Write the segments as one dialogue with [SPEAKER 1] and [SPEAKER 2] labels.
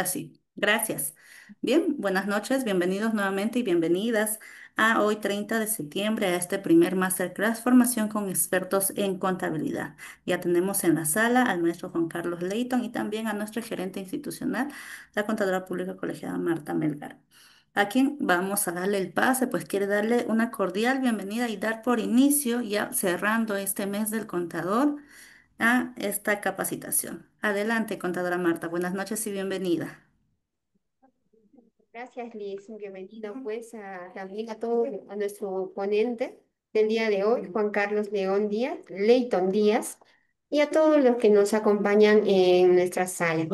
[SPEAKER 1] Ahora sí, gracias. Bien, buenas noches, bienvenidos nuevamente y bienvenidas a hoy 30 de septiembre a este primer Masterclass Formación con expertos en contabilidad. Ya tenemos en la sala al maestro Juan Carlos Leighton y también a nuestra gerente institucional, la contadora pública colegiada Marta Melgar. A quien vamos a darle el pase, pues quiere darle una cordial bienvenida y dar por inicio, ya cerrando este mes del contador, a esta capacitación. Adelante, contadora Marta. Buenas noches y bienvenida.
[SPEAKER 2] Gracias, Liz. Bienvenido pues también a todo a nuestro ponente del día de hoy, Juan Carlos León Díaz, Leyton Díaz, y a todos los que nos acompañan en nuestra sala.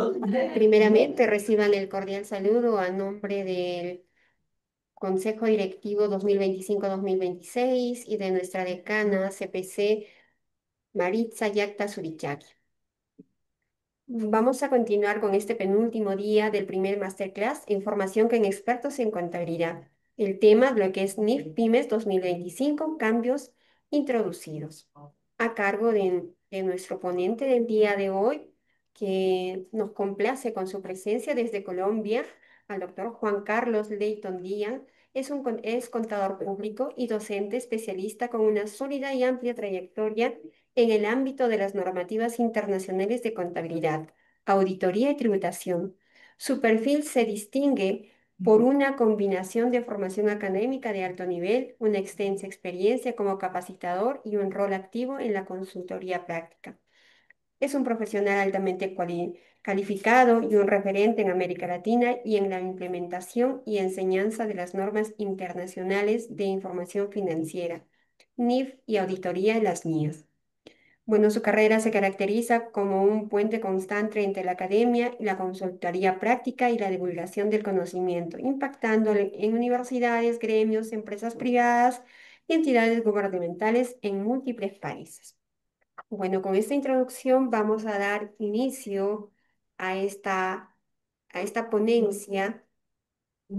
[SPEAKER 2] Primeramente, reciban el cordial saludo a nombre del Consejo Directivo 2025-2026 y de nuestra decana CPC, Maritza Yacta Surichaki. Vamos a continuar con este penúltimo día del primer masterclass en formación con expertos en contabilidad. El tema, lo que es NIF Pymes 2025, cambios introducidos. A cargo de nuestro ponente del día de hoy, que nos complace con su presencia desde Colombia, al doctor Juan Carlos Leighton Díaz. Es contador público y docente especialista con una sólida y amplia trayectoria en el ámbito de las normativas internacionales de contabilidad, auditoría y tributación. Su perfil se distingue por una combinación de formación académica de alto nivel, una extensa experiencia como capacitador y un rol activo en la consultoría práctica. Es un profesional altamente calificado y un referente en América Latina y en la implementación y enseñanza de las normas internacionales de información financiera, NIF y auditoría de las NIAS. Bueno, su carrera se caracteriza como un puente constante entre la academia y la consultoría práctica y la divulgación del conocimiento, impactando en universidades, gremios, empresas privadas y entidades gubernamentales en múltiples países. Bueno, con esta introducción vamos a dar inicio a esta ponencia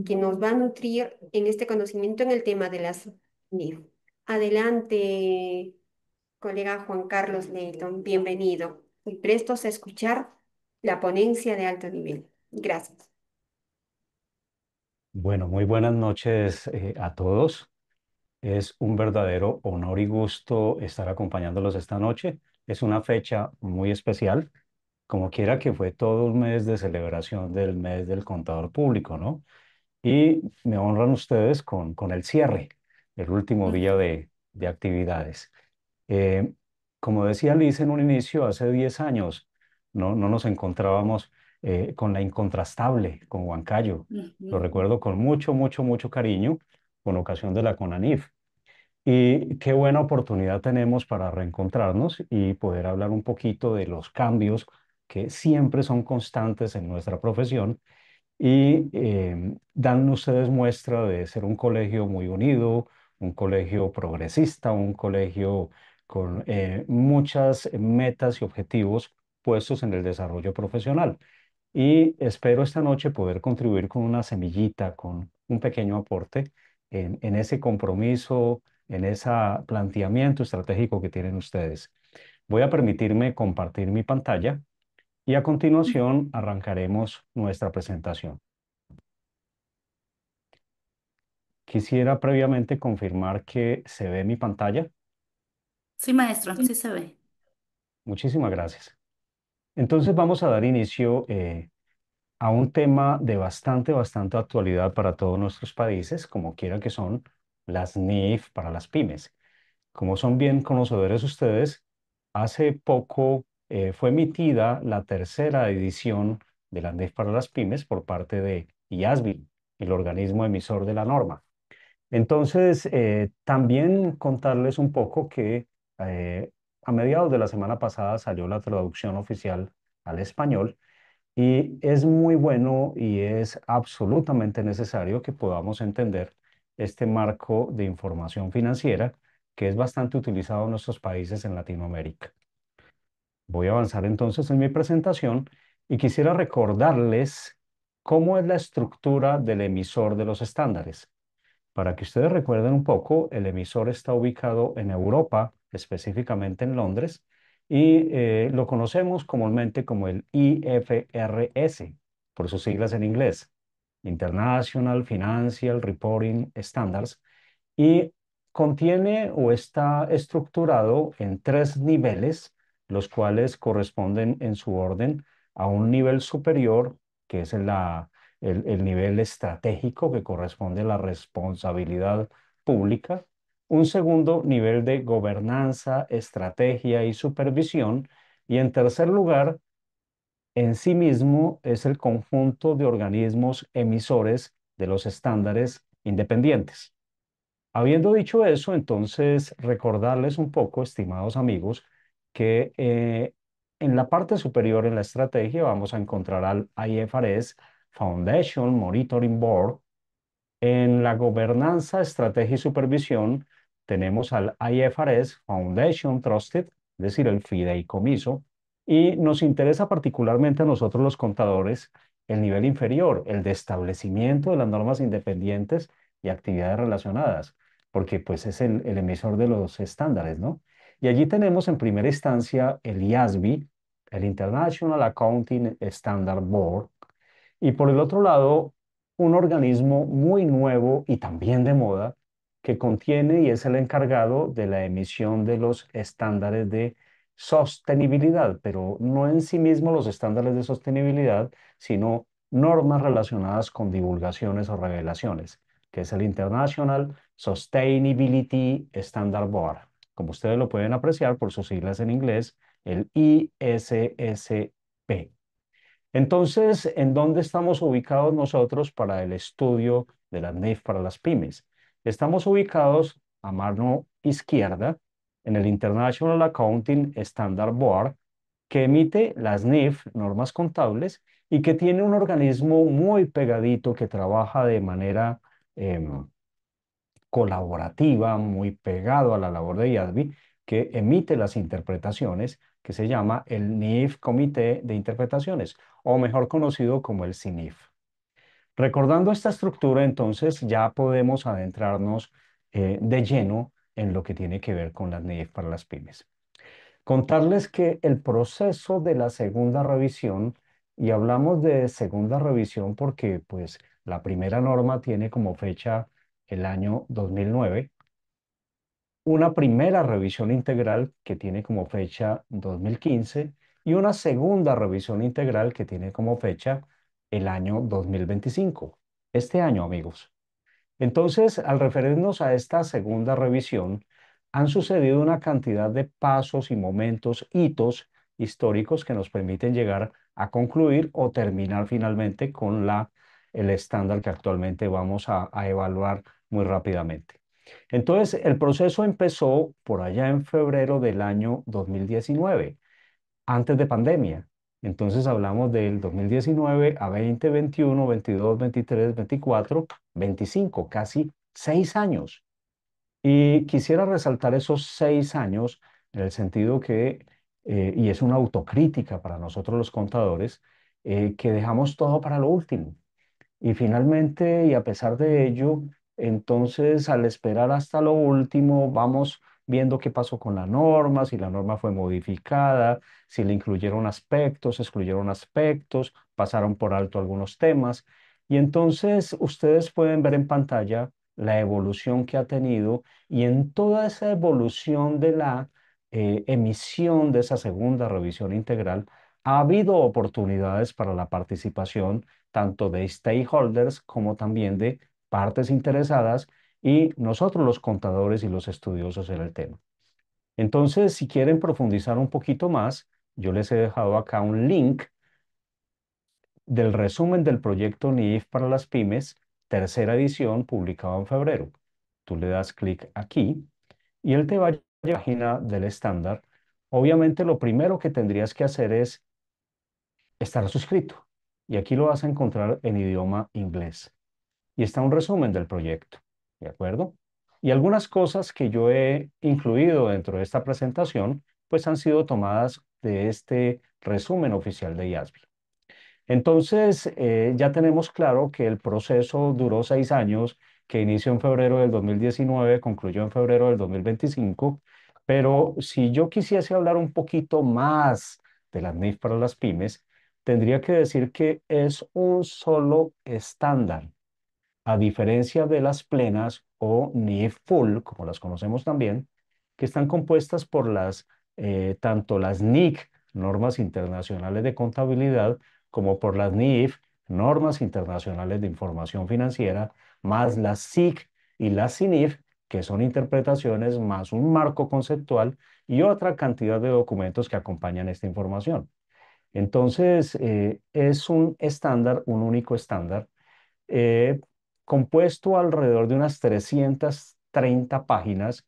[SPEAKER 2] que nos va a nutrir en este conocimiento en el tema de las NIF. Adelante, colega Juan Carlos Leighton, bienvenido y prestos a escuchar la ponencia de alto nivel. Gracias.
[SPEAKER 3] Bueno, muy buenas noches a todos. Es un verdadero honor y gusto estar acompañándolos esta noche. Es una fecha muy especial, como quiera que fue todo un mes de celebración del mes del contador público, ¿no? Y me honran ustedes con el cierre, el último día de actividades. Eh, Como decía Liz en un inicio, hace 10 años no nos encontrábamos con la incontrastable, con Huancayo. Lo
[SPEAKER 1] Ujú.
[SPEAKER 3] recuerdo con mucho, mucho, mucho cariño con ocasión de la CONANIF. Y qué buena oportunidad tenemos para reencontrarnos y poder hablar un poquito de los cambios que siempre son constantes en nuestra profesión y dan ustedes muestra de ser un colegio muy unido, un colegio progresista, un colegio con muchas metas y objetivos puestos en el desarrollo profesional. Y espero esta noche poder contribuir con una semillita, con un pequeño aporte en ese compromiso, en ese planteamiento estratégico que tienen ustedes. Voy a permitirme compartir mi pantalla y a continuación arrancaremos nuestra presentación. Quisiera previamente confirmar que se ve mi pantalla.
[SPEAKER 1] Sí, maestro, sí se ve.
[SPEAKER 3] Muchísimas gracias. Entonces vamos a dar inicio a un tema de bastante actualidad para todos nuestros países, como quiera que son las NIF para las pymes. Como son bien conocedores ustedes, hace poco fue emitida la tercera edición de las NIF para las pymes por parte de IASBI, el organismo emisor de la norma. Entonces, también contarles un poco que eh, a mediados de la semana pasada salió la traducción oficial al español y es muy bueno y es absolutamente necesario que podamos entender este marco de información financiera que es bastante utilizado en nuestros países en Latinoamérica. Voy a avanzar entonces en mi presentación y quisiera recordarles cómo es la estructura del emisor de los estándares. Para que ustedes recuerden un poco, el emisor está ubicado en Europa, específicamente en Londres, y lo conocemos comúnmente como el IFRS. por sus siglas en inglés, International Financial Reporting Standards, y contiene o está estructurado en tres niveles, los cuales corresponden en su orden a un nivel superior, que es el nivel estratégico, que corresponde a la responsabilidad pública, un segundo nivel de gobernanza, estrategia y supervisión, y en tercer lugar, en sí mismo es el conjunto de organismos emisores de los estándares independientes. Habiendo dicho eso, entonces recordarles un poco, estimados amigos, que en la parte superior en la estrategia vamos a encontrar al IFRS Foundation Monitoring Board. En la gobernanza, estrategia y supervisión tenemos al IFRS Foundation Trusted, es decir, el fideicomiso, y nos interesa particularmente a nosotros los contadores el nivel inferior, el de establecimiento de las normas independientes y actividades relacionadas, porque pues es el emisor de los estándares, ¿no? Y allí tenemos en primera instancia el IASB, el International Accounting Standard Board, y por el otro lado, un organismo muy nuevo y también de moda que contiene y es el encargado de la emisión de los estándares de sostenibilidad, pero no en sí mismo los estándares de sostenibilidad, sino normas relacionadas con divulgaciones o revelaciones, que es el International Sustainability Standard Board, como ustedes lo pueden apreciar por sus siglas en inglés, el ISSP. Entonces, ¿en dónde estamos ubicados nosotros para el estudio de las NIF para las pymes? Estamos ubicados a mano izquierda en el International Accounting Standard Board, que emite las NIF, normas contables, y que tiene un organismo muy pegadito que trabaja de manera colaborativa, muy pegado a la labor de IASB, que emite las interpretaciones, que se llama el NIF Comité de Interpretaciones, o mejor conocido como el CINIF. Recordando esta estructura, entonces ya podemos adentrarnos de lleno en lo que tiene que ver con las NIF para las pymes. Contarles que el proceso de la segunda revisión, y hablamos de segunda revisión porque pues la primera norma tiene como fecha el año 2009, una primera revisión integral que tiene como fecha 2015 y una segunda revisión integral que tiene como fecha el año 2025. Este año, amigos. Entonces, al referirnos a esta segunda revisión, han sucedido una cantidad de pasos y momentos, hitos históricos que nos permiten llegar a concluir o terminar finalmente con el estándar que actualmente vamos a evaluar muy rápidamente. Entonces, el proceso empezó por allá en febrero del año 2019, antes de pandemia. Entonces hablamos del 2019 a 20, 21, 22, 23, 24, 25, casi 6 años. Y quisiera resaltar esos 6 años en el sentido que, y es una autocrítica para nosotros los contadores, que dejamos todo para lo último. Y finalmente, y a pesar de ello, entonces al esperar hasta lo último, vamos viendo qué pasó con la norma, si la norma fue modificada, si le incluyeron aspectos, excluyeron aspectos, pasaron por alto algunos temas. Y entonces ustedes pueden ver en pantalla la evolución que ha tenido y en toda esa evolución de la emisión de esa segunda revisión integral, ha habido oportunidades para la participación tanto de stakeholders como también de partes interesadas y nosotros los contadores y los estudiosos en el tema. Entonces, si quieren profundizar un poquito más, yo les he dejado acá un link del resumen del proyecto NIF para las pymes, tercera edición, publicado en febrero. Tú le das clic aquí y él te va a llevar a la página del estándar. Obviamente, lo primero que tendrías que hacer es estar suscrito. Y aquí lo vas a encontrar en idioma inglés. Y está un resumen del proyecto, ¿de acuerdo? Y algunas cosas que yo he incluido dentro de esta presentación, pues han sido tomadas de este resumen oficial de IASB. Entonces, ya tenemos claro que el proceso duró 6 años, que inició en febrero del 2019, concluyó en febrero del 2025, pero si yo quisiese hablar un poquito más de las NIF para las pymes, tendría que decir que es un solo estándar, a diferencia de las plenas o NIF Full, como las conocemos también, que están compuestas por tanto las NIC, normas internacionales de contabilidad, como por las NIF, normas internacionales de información financiera, más las SIC y las CINIF, que son interpretaciones más un marco conceptual y otra cantidad de documentos que acompañan esta información. Entonces, es un estándar, un único estándar, eh, compuesto alrededor de unas 330 páginas,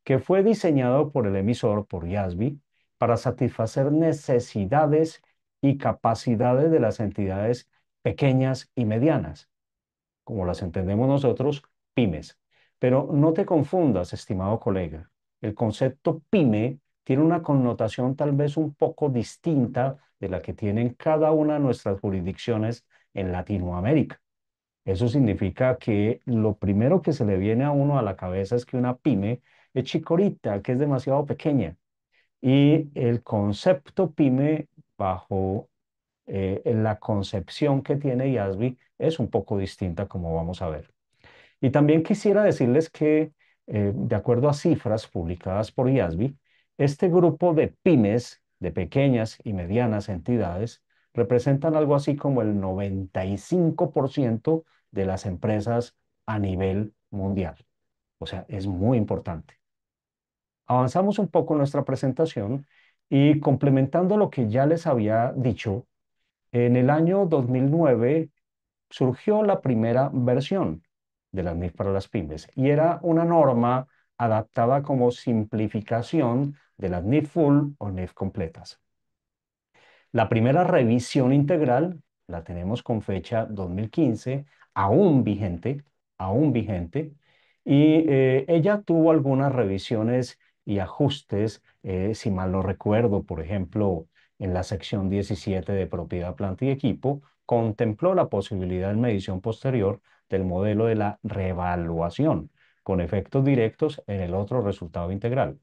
[SPEAKER 3] que fue diseñado por el emisor, por IASB, para satisfacer necesidades y capacidades de las entidades pequeñas y medianas, como las entendemos nosotros, pymes. Pero no te confundas, estimado colega. El concepto pyme tiene una connotación tal vez un poco distinta de la que tienen cada una de nuestras jurisdicciones en Latinoamérica. Eso significa que lo primero que se le viene a uno a la cabeza es que una pyme es chicorita, que es demasiado pequeña. Y el concepto pyme, bajo en la concepción que tiene IASBI, es un poco distinta, como vamos a ver. Y también quisiera decirles que, de acuerdo a cifras publicadas por IASBI, este grupo de pymes, de pequeñas y medianas entidades, representan algo así como el 95% de las empresas a nivel mundial. O sea, es muy importante. Avanzamos un poco en nuestra presentación y complementando lo que ya les había dicho, en el año 2009 surgió la primera versión de la NIF para las pymes y era una norma adaptada como simplificación de las NIF full o NIF completas. La primera revisión integral la tenemos con fecha 2015, aún vigente, y ella tuvo algunas revisiones y ajustes, si mal no recuerdo, por ejemplo, en la sección 17 de propiedad, planta y equipo, contempló la posibilidad en medición posterior del modelo de la revaluación, con efectos directos en el otro resultado integral.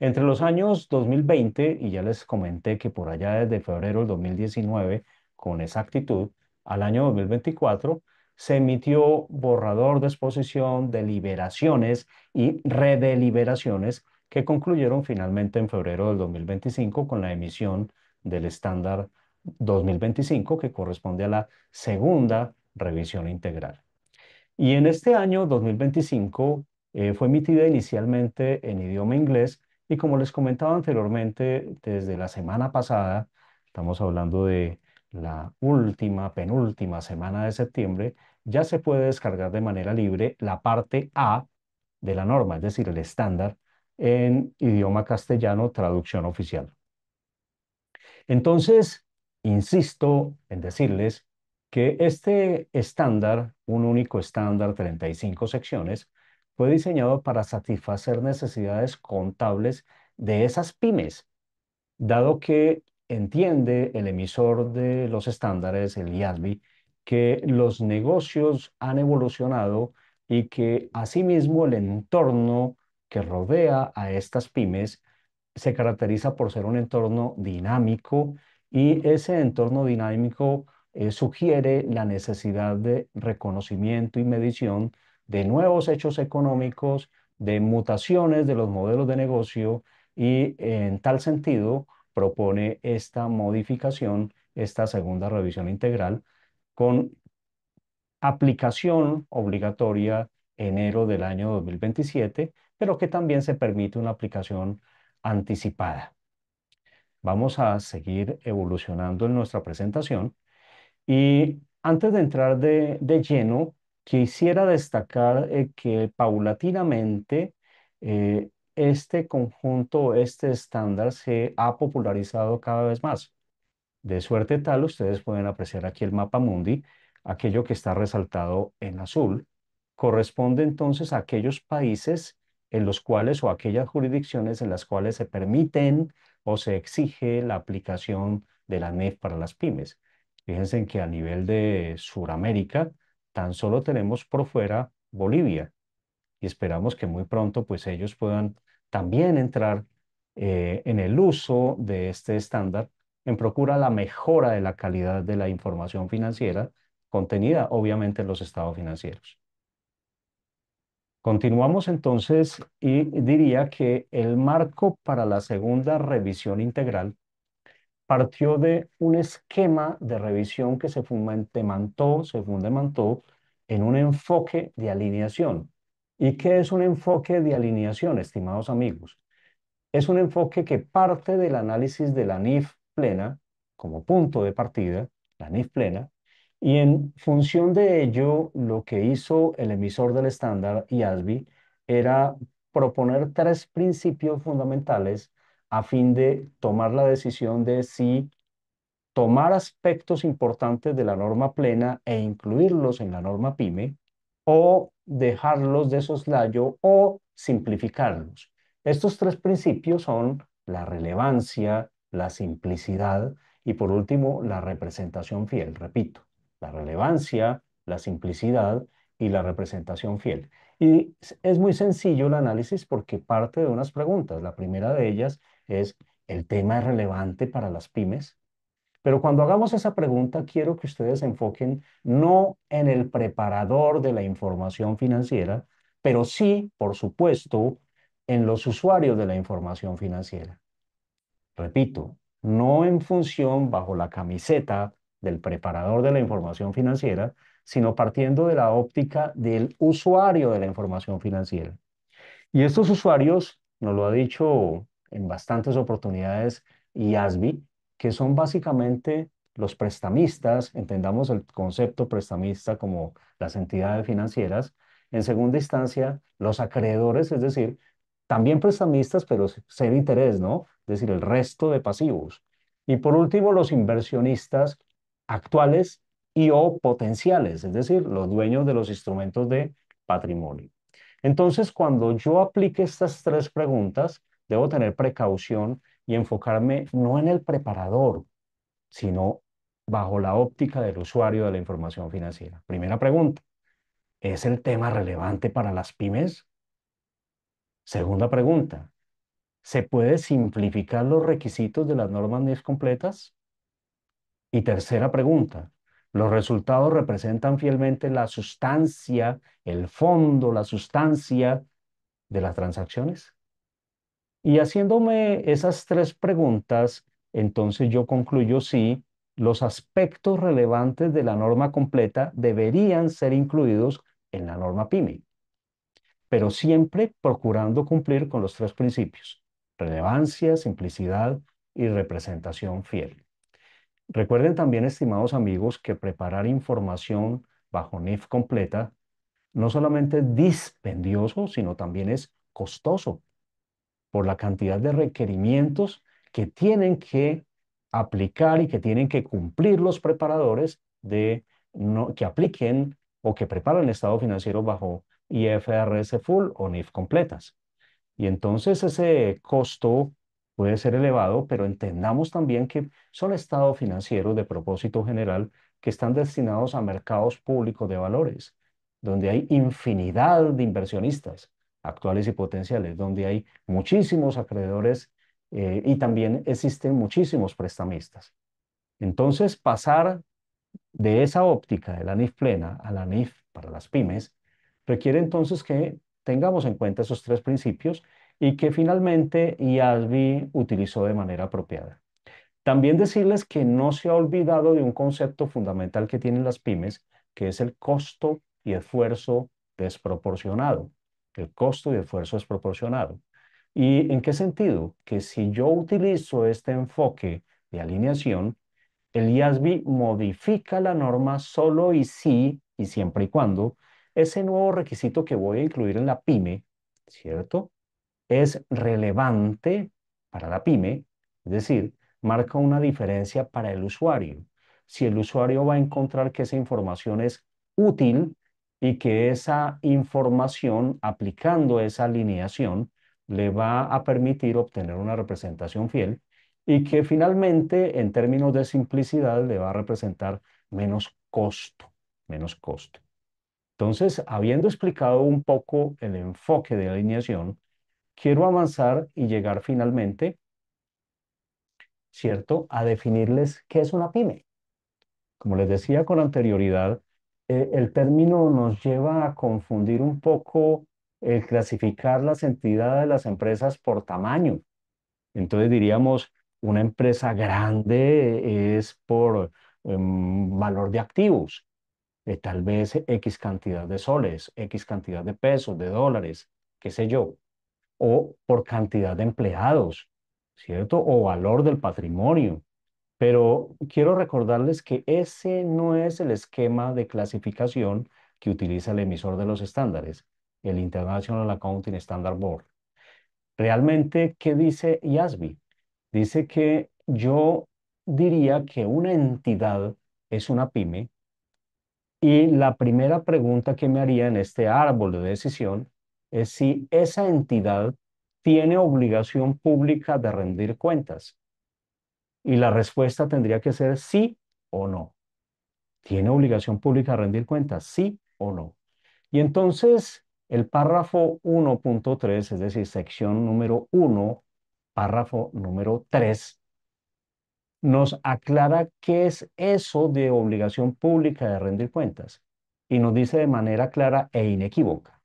[SPEAKER 3] Entre los años 2020, y ya les comenté que por allá desde febrero del 2019, con exactitud, al año 2024, se emitió borrador de exposición, deliberaciones y redeliberaciones que concluyeron finalmente en febrero del 2025 con la emisión del estándar 2025, que corresponde a la segunda revisión integral. Y en este año 2025 fue emitida inicialmente en idioma inglés y, como les comentaba anteriormente, desde la semana pasada, estamos hablando de la última, penúltima semana de septiembre, ya se puede descargar de manera libre la parte A de la norma, es decir, el estándar en idioma castellano, traducción oficial. Entonces, insisto en decirles que este estándar, un único estándar, 35 secciones, fue diseñado para satisfacer necesidades contables de esas pymes, dado que entiende el emisor de los estándares, el IASB, que los negocios han evolucionado y que asimismo el entorno que rodea a estas pymes se caracteriza por ser un entorno dinámico, y ese entorno dinámico sugiere la necesidad de reconocimiento y medición de nuevos hechos económicos, de mutaciones de los modelos de negocio, y en tal sentido propone esta modificación, esta segunda revisión integral, con aplicación obligatoria enero del año 2027, pero que también se permite una aplicación anticipada. Vamos a seguir evolucionando en nuestra presentación y antes de entrar de lleno, quisiera destacar que paulatinamente este conjunto, este estándar se ha popularizado cada vez más. De suerte tal, ustedes pueden apreciar aquí el mapa mundi, aquello que está resaltado en azul, corresponde entonces a aquellos países en los cuales o aquellas jurisdicciones en las cuales se permiten o se exige la aplicación de la NEF para las pymes. Fíjense en que a nivel de Sudamérica tan solo tenemos por fuera Bolivia, y esperamos que muy pronto pues ellos puedan también entrar en el uso de este estándar en procura la mejora de la calidad de la información financiera contenida, obviamente, en los estados financieros. Continuamos entonces y diría que el marco para la segunda revisión integral partió de un esquema de revisión que se fundamentó en un enfoque de alineación. ¿Y qué es un enfoque de alineación, estimados amigos? Es un enfoque que parte del análisis de la NIF plena como punto de partida, la NIF plena, y en función de ello, lo que hizo el emisor del estándar, IASB, era proponer tres principios fundamentales a fin de tomar la decisión de si tomar aspectos importantes de la norma plena e incluirlos en la norma PYME o dejarlos de soslayo o simplificarlos. Estos tres principios son la relevancia, la simplicidad y por último la representación fiel. Repito, la relevancia, la simplicidad y la representación fiel. Y es muy sencillo el análisis porque parte de unas preguntas. La primera de ellas es, ¿el tema es relevante para las pymes? Pero cuando hagamos esa pregunta, quiero que ustedes se enfoquen no en el preparador de la información financiera, pero sí, por supuesto, en los usuarios de la información financiera. Repito, no en función bajo la camiseta del preparador de la información financiera, sino partiendo de la óptica del usuario de la información financiera. Y estos usuarios, nos lo ha dicho en bastantes oportunidades IASBI, que son básicamente los prestamistas, entendamos el concepto prestamista como las entidades financieras, en segunda instancia, los acreedores, es decir, también prestamistas, pero cero interés, ¿no? Es decir, el resto de pasivos. Y por último, los inversionistas actuales y o potenciales, es decir, los dueños de los instrumentos de patrimonio. Entonces, cuando yo aplique estas tres preguntas, debo tener precaución y enfocarme no en el preparador, sino bajo la óptica del usuario de la información financiera. Primera pregunta, ¿es el tema relevante para las pymes? Segunda pregunta, ¿se puede simplificar los requisitos de las normas NIF completas? Y tercera pregunta, ¿los resultados representan fielmente la sustancia, el fondo, la sustancia de las transacciones? Y haciéndome esas tres preguntas, entonces yo concluyo si los aspectos relevantes de la norma completa deberían ser incluidos en la norma PYME, pero siempre procurando cumplir con los tres principios: relevancia, simplicidad y representación fiel. Recuerden también, estimados amigos, que preparar información bajo NIF completa no solamente es dispendioso, sino también es costoso por la cantidad de requerimientos que tienen que aplicar y que tienen que cumplir los preparadores que apliquen o que preparan el estado financiero bajo IFRS Full o NIF completas. Y entonces ese costo puede ser elevado, pero entendamos también que son estados financieros de propósito general que están destinados a mercados públicos de valores, donde hay infinidad de inversionistas actuales y potenciales, donde hay muchísimos acreedores y también existen muchísimos prestamistas. Entonces, pasar de esa óptica de la NIF plena a la NIF para las pymes requiere entonces que tengamos en cuenta esos tres principios y que finalmente IASB utilizó de manera apropiada. También decirles que no se ha olvidado de un concepto fundamental que tienen las pymes, que es el costo y esfuerzo desproporcionado. El costo y esfuerzo desproporcionado. ¿Y en qué sentido? Que si yo utilizo este enfoque de alineación, el IASB modifica la norma solo y si, y siempre y cuando, ese nuevo requisito que voy a incluir en la pyme, ¿cierto? Es relevante para la pyme, es decir, marca una diferencia para el usuario. Si el usuario va a encontrar que esa información es útil y que esa información, aplicando esa alineación, le va a permitir obtener una representación fiel y que finalmente, en términos de simplicidad, le va a representar menos costo, menos costo. Entonces, habiendo explicado un poco el enfoque de alineación, quiero avanzar y llegar finalmente, ¿cierto?, a definirles qué es una pyme. Como les decía con anterioridad, el término nos lleva a confundir un poco el clasificar las entidades de las empresas por tamaño. Entonces diríamos, una empresa grande es por valor de activos, tal vez X cantidad de soles, X cantidad de pesos, de dólares, qué sé yo, o por cantidad de empleados, ¿cierto? O valor del patrimonio. Pero quiero recordarles que ese no es el esquema de clasificación que utiliza el emisor de los estándares, el International Accounting Standard Board. Realmente, ¿qué dice IASB? Dice que yo diría que una entidad es una pyme y la primera pregunta que me haría en este árbol de decisión es si esa entidad tiene obligación pública de rendir cuentas. Y la respuesta tendría que ser sí o no. ¿Tiene obligación pública de rendir cuentas? ¿Sí o no? Y entonces el párrafo 1.3, es decir, sección número 1, párrafo número 3, nos aclara qué es eso de obligación pública de rendir cuentas y nos dice de manera clara e inequívoca.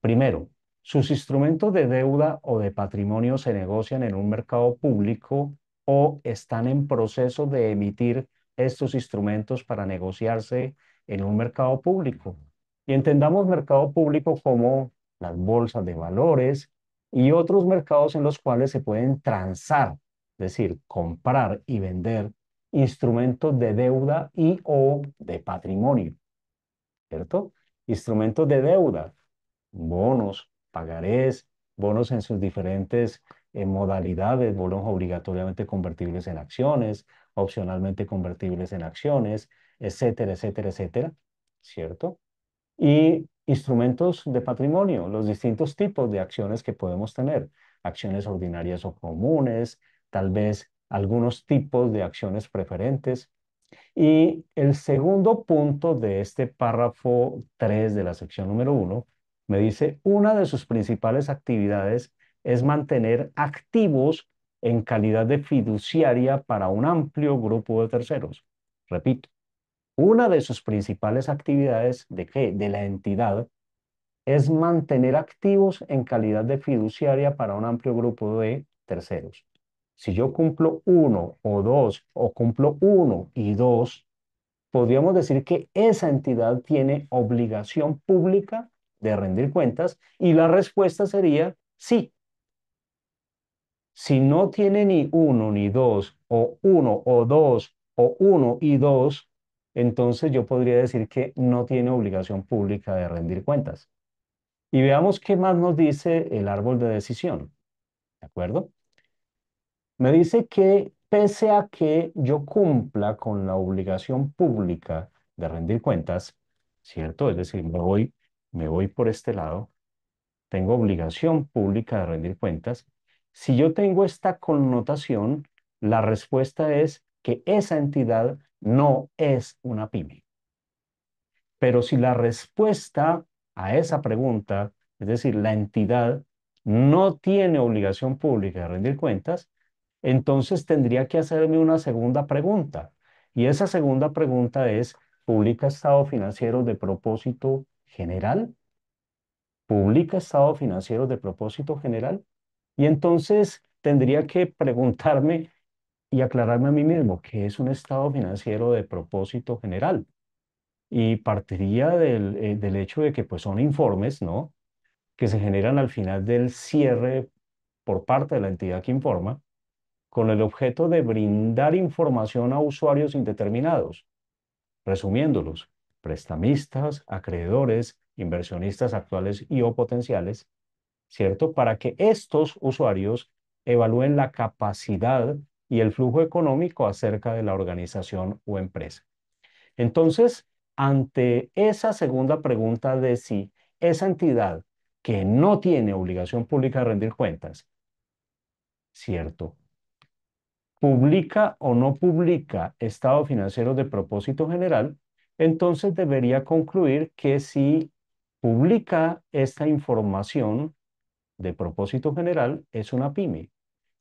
[SPEAKER 3] Primero, sus instrumentos de deuda o de patrimonio se negocian en un mercado público o están en proceso de emitir estos instrumentos para negociarse en un mercado público. Y entendamos mercado público como las bolsas de valores y otros mercados en los cuales se pueden transar, es decir, comprar y vender instrumentos de deuda y o de patrimonio, ¿cierto? Instrumentos de deuda, bonos, pagarés, bonos en sus diferentes modalidades, bonos obligatoriamente convertibles en acciones, opcionalmente convertibles en acciones, etcétera, etcétera, etcétera, ¿cierto? Y instrumentos de patrimonio, los distintos tipos de acciones que podemos tener, acciones ordinarias o comunes, tal vez algunos tipos de acciones preferentes, y el segundo punto de este párrafo 3 de la sección número 1 me dice, una de sus principales actividades es mantener activos en calidad de fiduciaria para un amplio grupo de terceros. Repito, una de sus principales actividades de qué? De la entidad es mantener activos en calidad de fiduciaria para un amplio grupo de terceros. Si yo cumplo uno o dos, o cumplo uno y dos, podríamos decir que esa entidad tiene obligación pública de rendir cuentas y la respuesta sería sí. Si no tiene ni uno ni dos, o uno o dos, o uno y dos, entonces yo podría decir que no tiene obligación pública de rendir cuentas. Y veamos qué más nos dice el árbol de decisión. ¿De acuerdo? Me dice que pese a que yo cumpla con la obligación pública de rendir cuentas, ¿cierto? Es decir, me voy por este lado, tengo obligación pública de rendir cuentas. Si yo tengo esta connotación, la respuesta es que esa entidad no es una pyme. Pero si la respuesta a esa pregunta, es decir, la entidad no tiene obligación pública de rendir cuentas, entonces tendría que hacerme una segunda pregunta. Y esa segunda pregunta es, ¿publica estado financiero de propósito general? ¿Publica estado financiero de propósito general? Y entonces tendría que preguntarme y aclararme a mí mismo, ¿qué es un estado financiero de propósito general? Y partiría del hecho de que pues son informes, ¿no? Que se generan al final del cierre por parte de la entidad que informa, con el objeto de brindar información a usuarios indeterminados, resumiéndolos, prestamistas, acreedores, inversionistas actuales y o potenciales, ¿cierto? Para que estos usuarios evalúen la capacidad y el flujo económico acerca de la organización o empresa. Entonces, ante esa segunda pregunta de si esa entidad que no tiene obligación pública de rendir cuentas, ¿cierto? Publica o no publica estado financiero de propósito general, entonces debería concluir que si publica esta información de propósito general, es una pyme.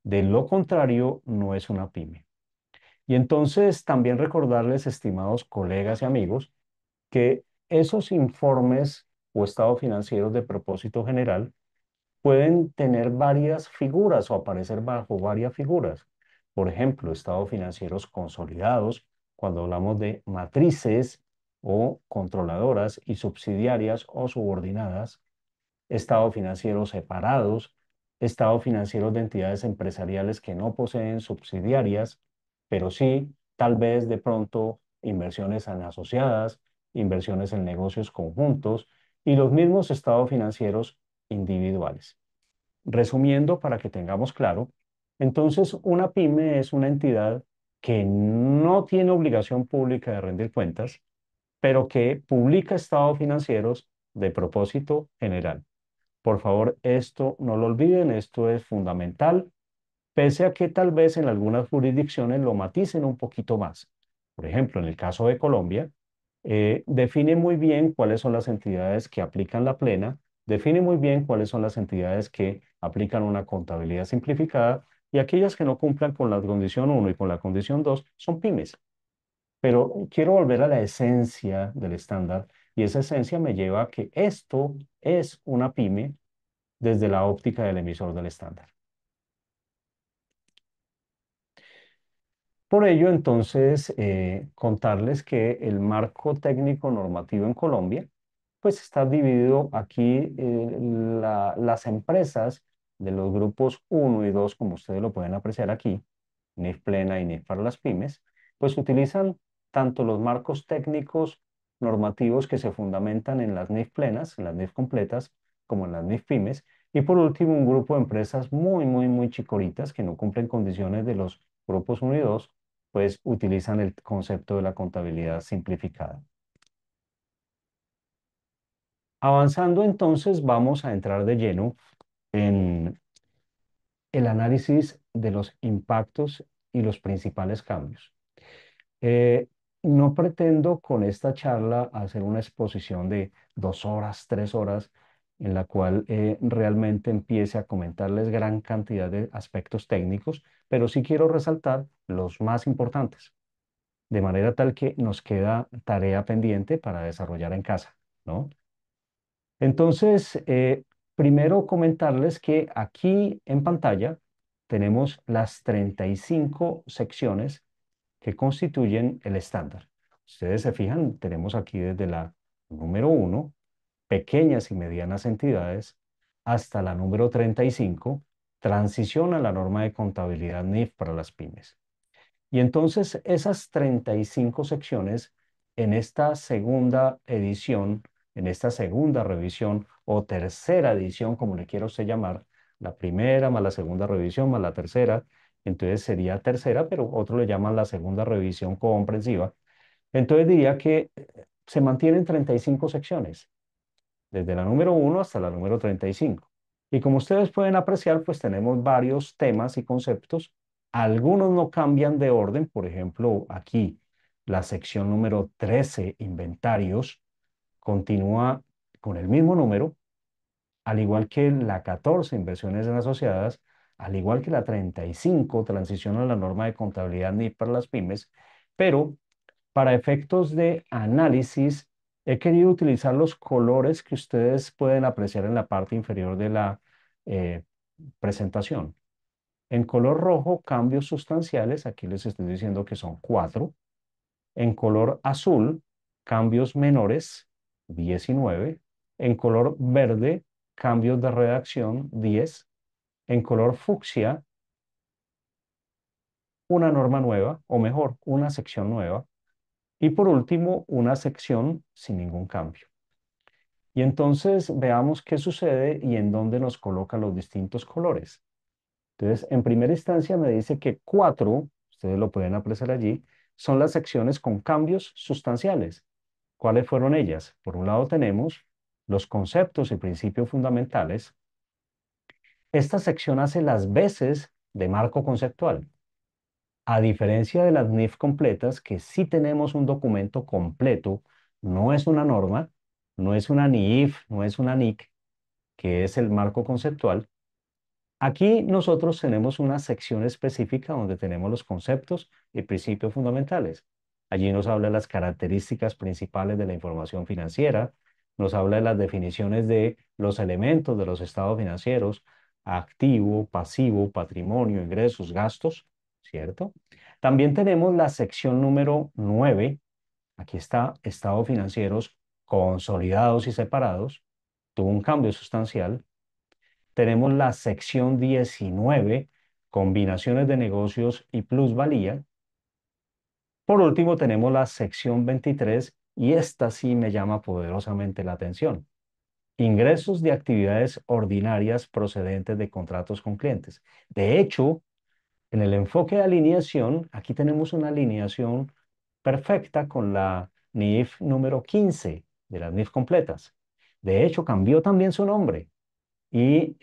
[SPEAKER 3] De lo contrario, no es una pyme. Y entonces también recordarles, estimados colegas y amigos, que esos informes o estados financieros de propósito general pueden tener varias figuras o aparecer bajo varias figuras. Por ejemplo, estados financieros consolidados, cuando hablamos de matrices o controladoras y subsidiarias o subordinadas, estados financieros separados, estados financieros de entidades empresariales que no poseen subsidiarias, pero sí, tal vez de pronto, inversiones en asociadas, inversiones en negocios conjuntos y los mismos estados financieros individuales. Resumiendo, para que tengamos claro, entonces una pyme es una entidad que no tiene obligación pública de rendir cuentas, pero que publica estados financieros de propósito general. Por favor, esto no lo olviden, esto es fundamental, pese a que tal vez en algunas jurisdicciones lo maticen un poquito más. Por ejemplo, en el caso de Colombia, define muy bien cuáles son las entidades que aplican la plena, define muy bien cuáles son las entidades que aplican una contabilidad simplificada y aquellas que no cumplan con la condición uno y con la condición 2 son pymes. Pero quiero volver a la esencia del estándar y esa esencia me lleva a que esto es una pyme desde la óptica del emisor del estándar. Por ello, entonces, contarles que el marco técnico normativo en Colombia, pues está dividido aquí, las empresas de los grupos uno y 2, como ustedes lo pueden apreciar aquí, NIF plena y NIF para las pymes, pues utilizan tanto los marcos técnicos normativos que se fundamentan en las NIF plenas, en las NIF completas, como en las NIF pymes, y por último un grupo de empresas muy, muy, muy chicoritas que no cumplen condiciones de los grupos uno y 2, pues utilizan el concepto de la contabilidad simplificada. Avanzando entonces, vamos a entrar de lleno en el análisis de los impactos y los principales cambios. Eh, no pretendo con esta charla hacer una exposición de 2 horas, 3 horas, en la cual realmente empiece a comentarles gran cantidad de aspectos técnicos, pero sí quiero resaltar los más importantes, de manera tal que nos queda tarea pendiente para desarrollar en casa, ¿no? Entonces, primero comentarles que aquí en pantalla tenemos las 35 secciones que constituyen el estándar. Ustedes se fijan, tenemos aquí desde la número uno, pequeñas y medianas entidades, hasta la número 35, transición a la norma de contabilidad NIF para las pymes. Y entonces esas 35 secciones en esta segunda edición, en esta segunda revisión o tercera edición, como le quiera usted llamar, la primera más la segunda revisión más la tercera, entonces sería tercera, pero otros le llaman la segunda revisión comprensiva. Entonces diría que se mantienen 35 secciones desde la número uno hasta la número 35. Y como ustedes pueden apreciar, pues tenemos varios temas y conceptos. Algunos no cambian de orden. Por ejemplo, aquí la sección número 13, inventarios, continúa con el mismo número, al igual que la 14, inversiones en asociadas, al igual que la 35, transición a la norma de contabilidad NIF para las pymes, pero para efectos de análisis, he querido utilizar los colores que ustedes pueden apreciar en la parte inferior de la eh, presentación. En color rojo, cambios sustanciales, aquí les estoy diciendo que son 4. En color azul, cambios menores, 19. En color verde, cambios de redacción, 10. En color fucsia, una norma nueva, o mejor, una sección nueva. Y por último, una sección sin ningún cambio. Y entonces veamos qué sucede y en dónde nos coloca los distintos colores. Entonces, en primera instancia me dice que 4, ustedes lo pueden apreciar allí, son las secciones con cambios sustanciales. ¿Cuáles fueron ellas? Por un lado tenemos los conceptos y principios fundamentales. Esta sección hace las veces de marco conceptual. A diferencia de las NIF completas, que sí tenemos un documento completo, no es una norma, no es una NIF, no es una NIC, que es el marco conceptual. Aquí nosotros tenemos una sección específica donde tenemos los conceptos y principios fundamentales. Allí nos habla de las características principales de la información financiera, nos habla de las definiciones de los elementos de los estados financieros, activo, pasivo, patrimonio, ingresos, gastos, ¿cierto? También tenemos la sección número 9. Aquí está estados financieros consolidados y separados. Tuvo un cambio sustancial. Tenemos la sección 19, combinaciones de negocios y plusvalía. Por último, tenemos la sección 23 y esta sí me llama poderosamente la atención. Ingresos de actividades ordinarias procedentes de contratos con clientes. De hecho, en el enfoque de alineación, aquí tenemos una alineación perfecta con la NIF número 15 de las NIF completas. De hecho, cambió también su nombre. Y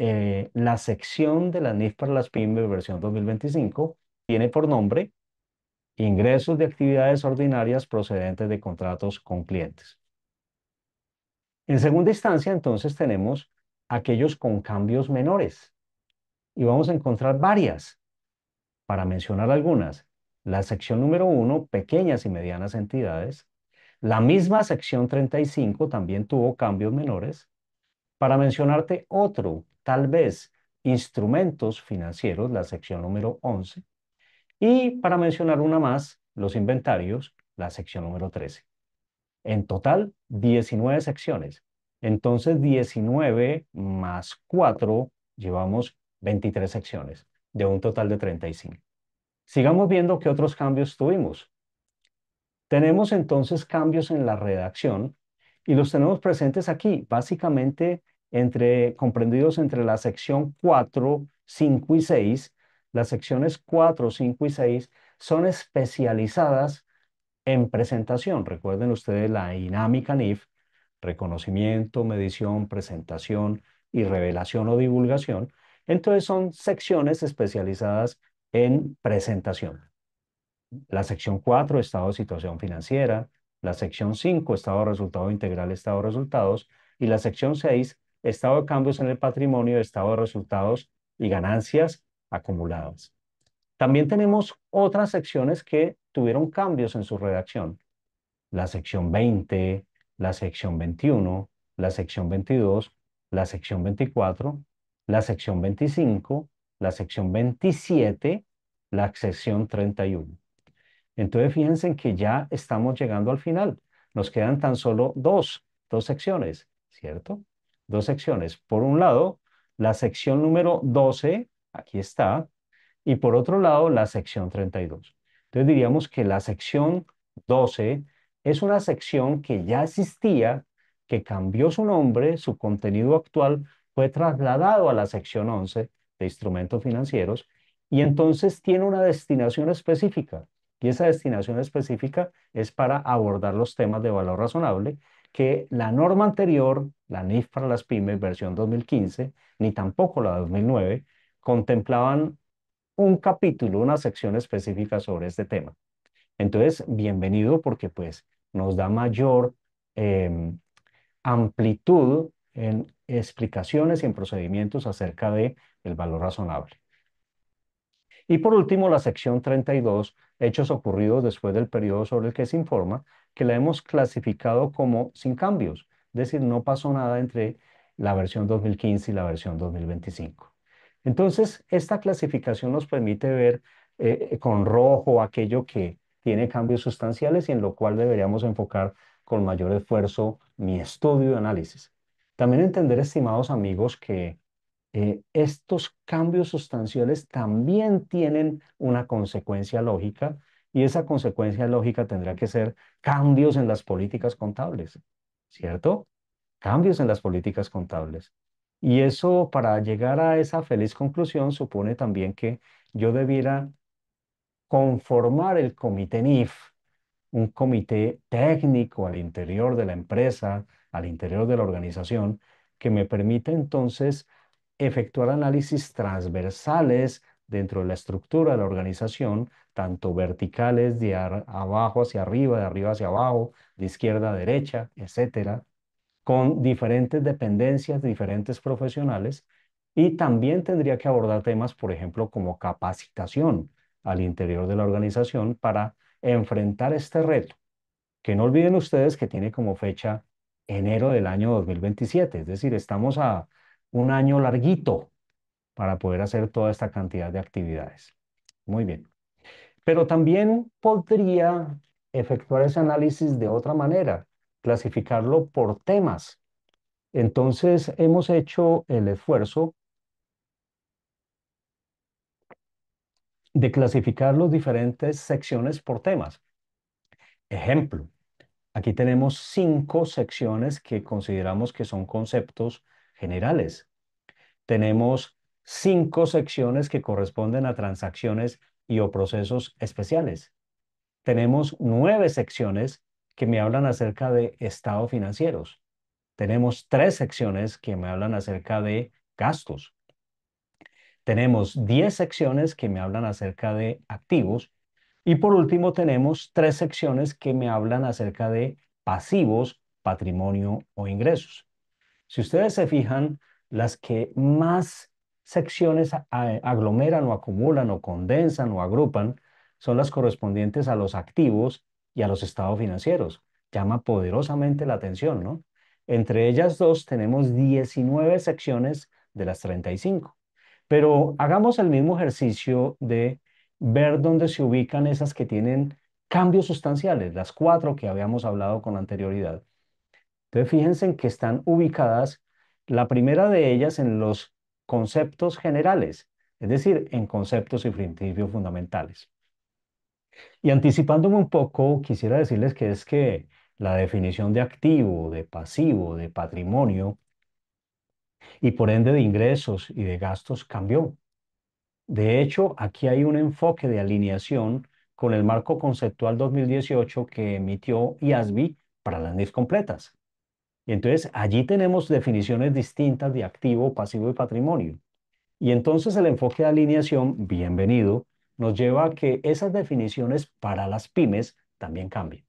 [SPEAKER 3] la sección de la NIF para las pymes versión 2025 tiene por nombre ingresos de actividades ordinarias procedentes de contratos con clientes. En segunda instancia, entonces, tenemos aquellos con cambios menores y vamos a encontrar varias. Para mencionar algunas, la sección número 1, pequeñas y medianas entidades. La misma sección 35 también tuvo cambios menores. Para mencionarte otro, tal vez instrumentos financieros, la sección número 11. Y para mencionar una más, los inventarios, la sección número 13. En total, 19 secciones. Entonces, 19 más 4, llevamos 23 secciones, de un total de 35. Sigamos viendo qué otros cambios tuvimos. Tenemos entonces cambios en la redacción y los tenemos presentes aquí, básicamente comprendidos entre la sección 4, 5 y 6. Las secciones 4, 5 y 6 son especializadas en presentación. Recuerden ustedes la dinámica NIF, reconocimiento, medición, presentación y revelación o divulgación. Entonces son secciones especializadas en presentación. La sección 4, estado de situación financiera. La sección 5, estado de resultado integral, estado de resultados. Y la sección 6, estado de cambios en el patrimonio, estado de resultados y ganancias acumuladas. También tenemos otras secciones que tuvieron cambios en su redacción. La sección 20, la sección 21, la sección 22, la sección 24, la sección 25, la sección 27, la sección 31. Entonces, fíjense en que ya estamos llegando al final. Nos quedan tan solo dos secciones, ¿cierto? Dos secciones. Por un lado, la sección número 12, aquí está, y por otro lado, la sección 32. Entonces, diríamos que la sección 12 es una sección que ya existía, que cambió su nombre, su contenido actual fue trasladado a la sección 11 de instrumentos financieros y entonces tiene una destinación específica. Y esa destinación específica es para abordar los temas de valor razonable que la norma anterior, la NIF para las pymes versión 2015, ni tampoco la 2009, contemplaban un capítulo, una sección específica sobre este tema. Entonces, bienvenido porque pues nos da mayor amplitud en explicaciones y en procedimientos acerca de el valor razonable. Y por último, la sección 32, hechos ocurridos después del periodo sobre el que se informa, que la hemos clasificado como sin cambios, es decir, no pasó nada entre la versión 2015 y la versión 2025. Entonces, esta clasificación nos permite ver con rojo aquello que tiene cambios sustanciales y en lo cual deberíamos enfocar con mayor esfuerzo mi estudio y análisis. También entender, estimados amigos, que estos cambios sustanciales también tienen una consecuencia lógica y esa consecuencia lógica tendrá que ser cambios en las políticas contables, ¿cierto? Cambios en las políticas contables. Y eso, para llegar a esa feliz conclusión, supone también que yo debiera conformar el comité NIF, un comité técnico al interior de la empresa, al interior de la organización, que me permite entonces efectuar análisis transversales dentro de la estructura de la organización, tanto verticales de abajo hacia arriba, de arriba hacia abajo, de izquierda a derecha, etcétera, con diferentes dependencias, diferentes profesionales, Y también tendría que abordar temas, por ejemplo, como capacitación al interior de la organización para enfrentar este reto, que no olviden ustedes que tiene como fecha enero del año 2027, es decir, estamos a un año larguito para poder hacer toda esta cantidad de actividades. Muy bien. Pero también podría efectuar ese análisis de otra manera, clasificarlo por temas. Entonces, hemos hecho el esfuerzo de clasificar las diferentes secciones por temas. Ejemplo, aquí tenemos 5 secciones que consideramos que son conceptos generales. Tenemos 5 secciones que corresponden a transacciones y o procesos especiales. Tenemos 9 secciones que me hablan acerca de estados financieros. Tenemos 3 secciones que me hablan acerca de gastos. Tenemos 10 secciones que me hablan acerca de activos. Y por último, tenemos 3 secciones que me hablan acerca de pasivos, patrimonio o ingresos. Si ustedes se fijan, las que más secciones aglomeran o acumulan o condensan o agrupan son las correspondientes a los activos y a los estados financieros. Llama poderosamente la atención, ¿no? Entre ellas dos tenemos 19 secciones de las 35. Pero hagamos el mismo ejercicio de ver dónde se ubican esas que tienen cambios sustanciales, las 4 que habíamos hablado con anterioridad. Entonces, fíjense en que están ubicadas, la primera de ellas en los conceptos generales, es decir, en conceptos y principios fundamentales. Y anticipándome un poco, quisiera decirles que es que la definición de activo, de pasivo, de patrimonio y por ende de ingresos y de gastos cambió. De hecho, aquí hay un enfoque de alineación con el marco conceptual 2018 que emitió IASB para las NIF completas. Y entonces allí tenemos definiciones distintas de activo, pasivo y patrimonio. Y entonces el enfoque de alineación, bienvenido, nos lleva a que esas definiciones para las pymes también cambien.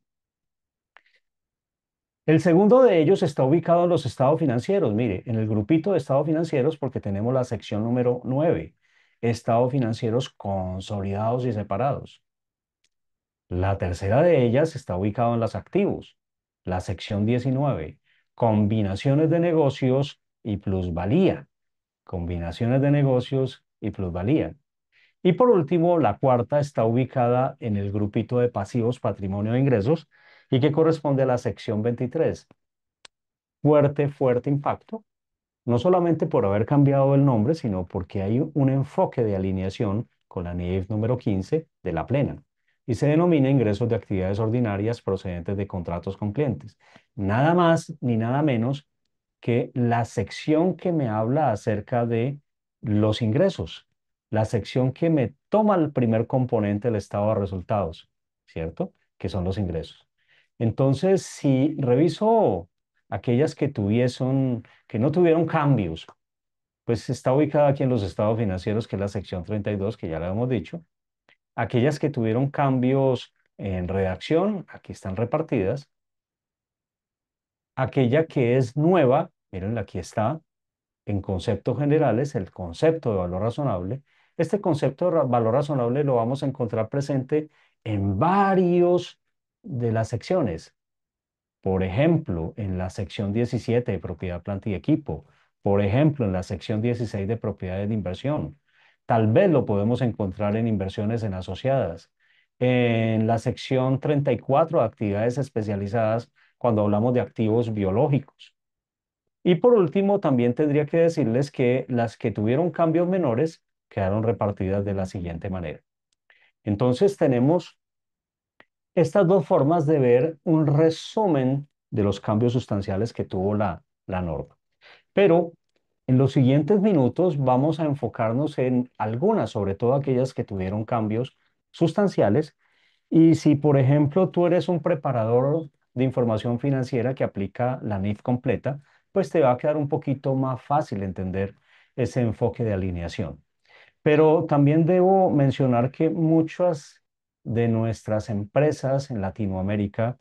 [SPEAKER 3] El segundo de ellos está ubicado en los estados financieros. Mire, en el grupito de estados financieros, porque tenemos la sección número 9, estados financieros consolidados y separados. La tercera de ellas está ubicada en los activos, la sección 19, combinaciones de negocios y plusvalía. Combinaciones de negocios y plusvalía. Y por último, la cuarta está ubicada en el grupito de pasivos, patrimonio e ingresos y que corresponde a la sección 23. Fuerte, fuerte impacto, no solamente por haber cambiado el nombre, sino porque hay un enfoque de alineación con la NIF número 15 de la plena y se denomina ingresos de actividades ordinarias procedentes de contratos con clientes. Nada más ni nada menos que la sección que me habla acerca de los ingresos, la sección que me toma el primer componente del estado de resultados, ¿cierto? Que son los ingresos. Entonces, si reviso aquellas que no tuvieron cambios, pues está ubicada aquí en los estados financieros, que es la sección 32, que ya lo hemos dicho. Aquellas que tuvieron cambios en redacción, aquí están repartidas. Aquella que es nueva, miren, aquí está, en conceptos generales, el concepto de valor razonable. Este concepto de valor razonable lo vamos a encontrar presente en varios de las secciones. Por ejemplo, en la sección 17 de propiedad, planta y equipo. Por ejemplo, en la sección 16 de propiedades de inversión. Tal vez lo podemos encontrar en inversiones en asociadas. En la sección 34 de actividades especializadas cuando hablamos de activos biológicos. Y por último, también tendría que decirles que las que tuvieron cambios menores quedaron repartidas de la siguiente manera. Entonces tenemos estas dos formas de ver un resumen de los cambios sustanciales que tuvo la norma. Pero en los siguientes minutos vamos a enfocarnos en algunas, sobre todo aquellas que tuvieron cambios sustanciales. Y si, por ejemplo, tú eres un preparador de información financiera que aplica la NIF completa, pues te va a quedar un poquito más fácil entender ese enfoque de alineación. Pero también debo mencionar que muchas de nuestras empresas en Latinoamérica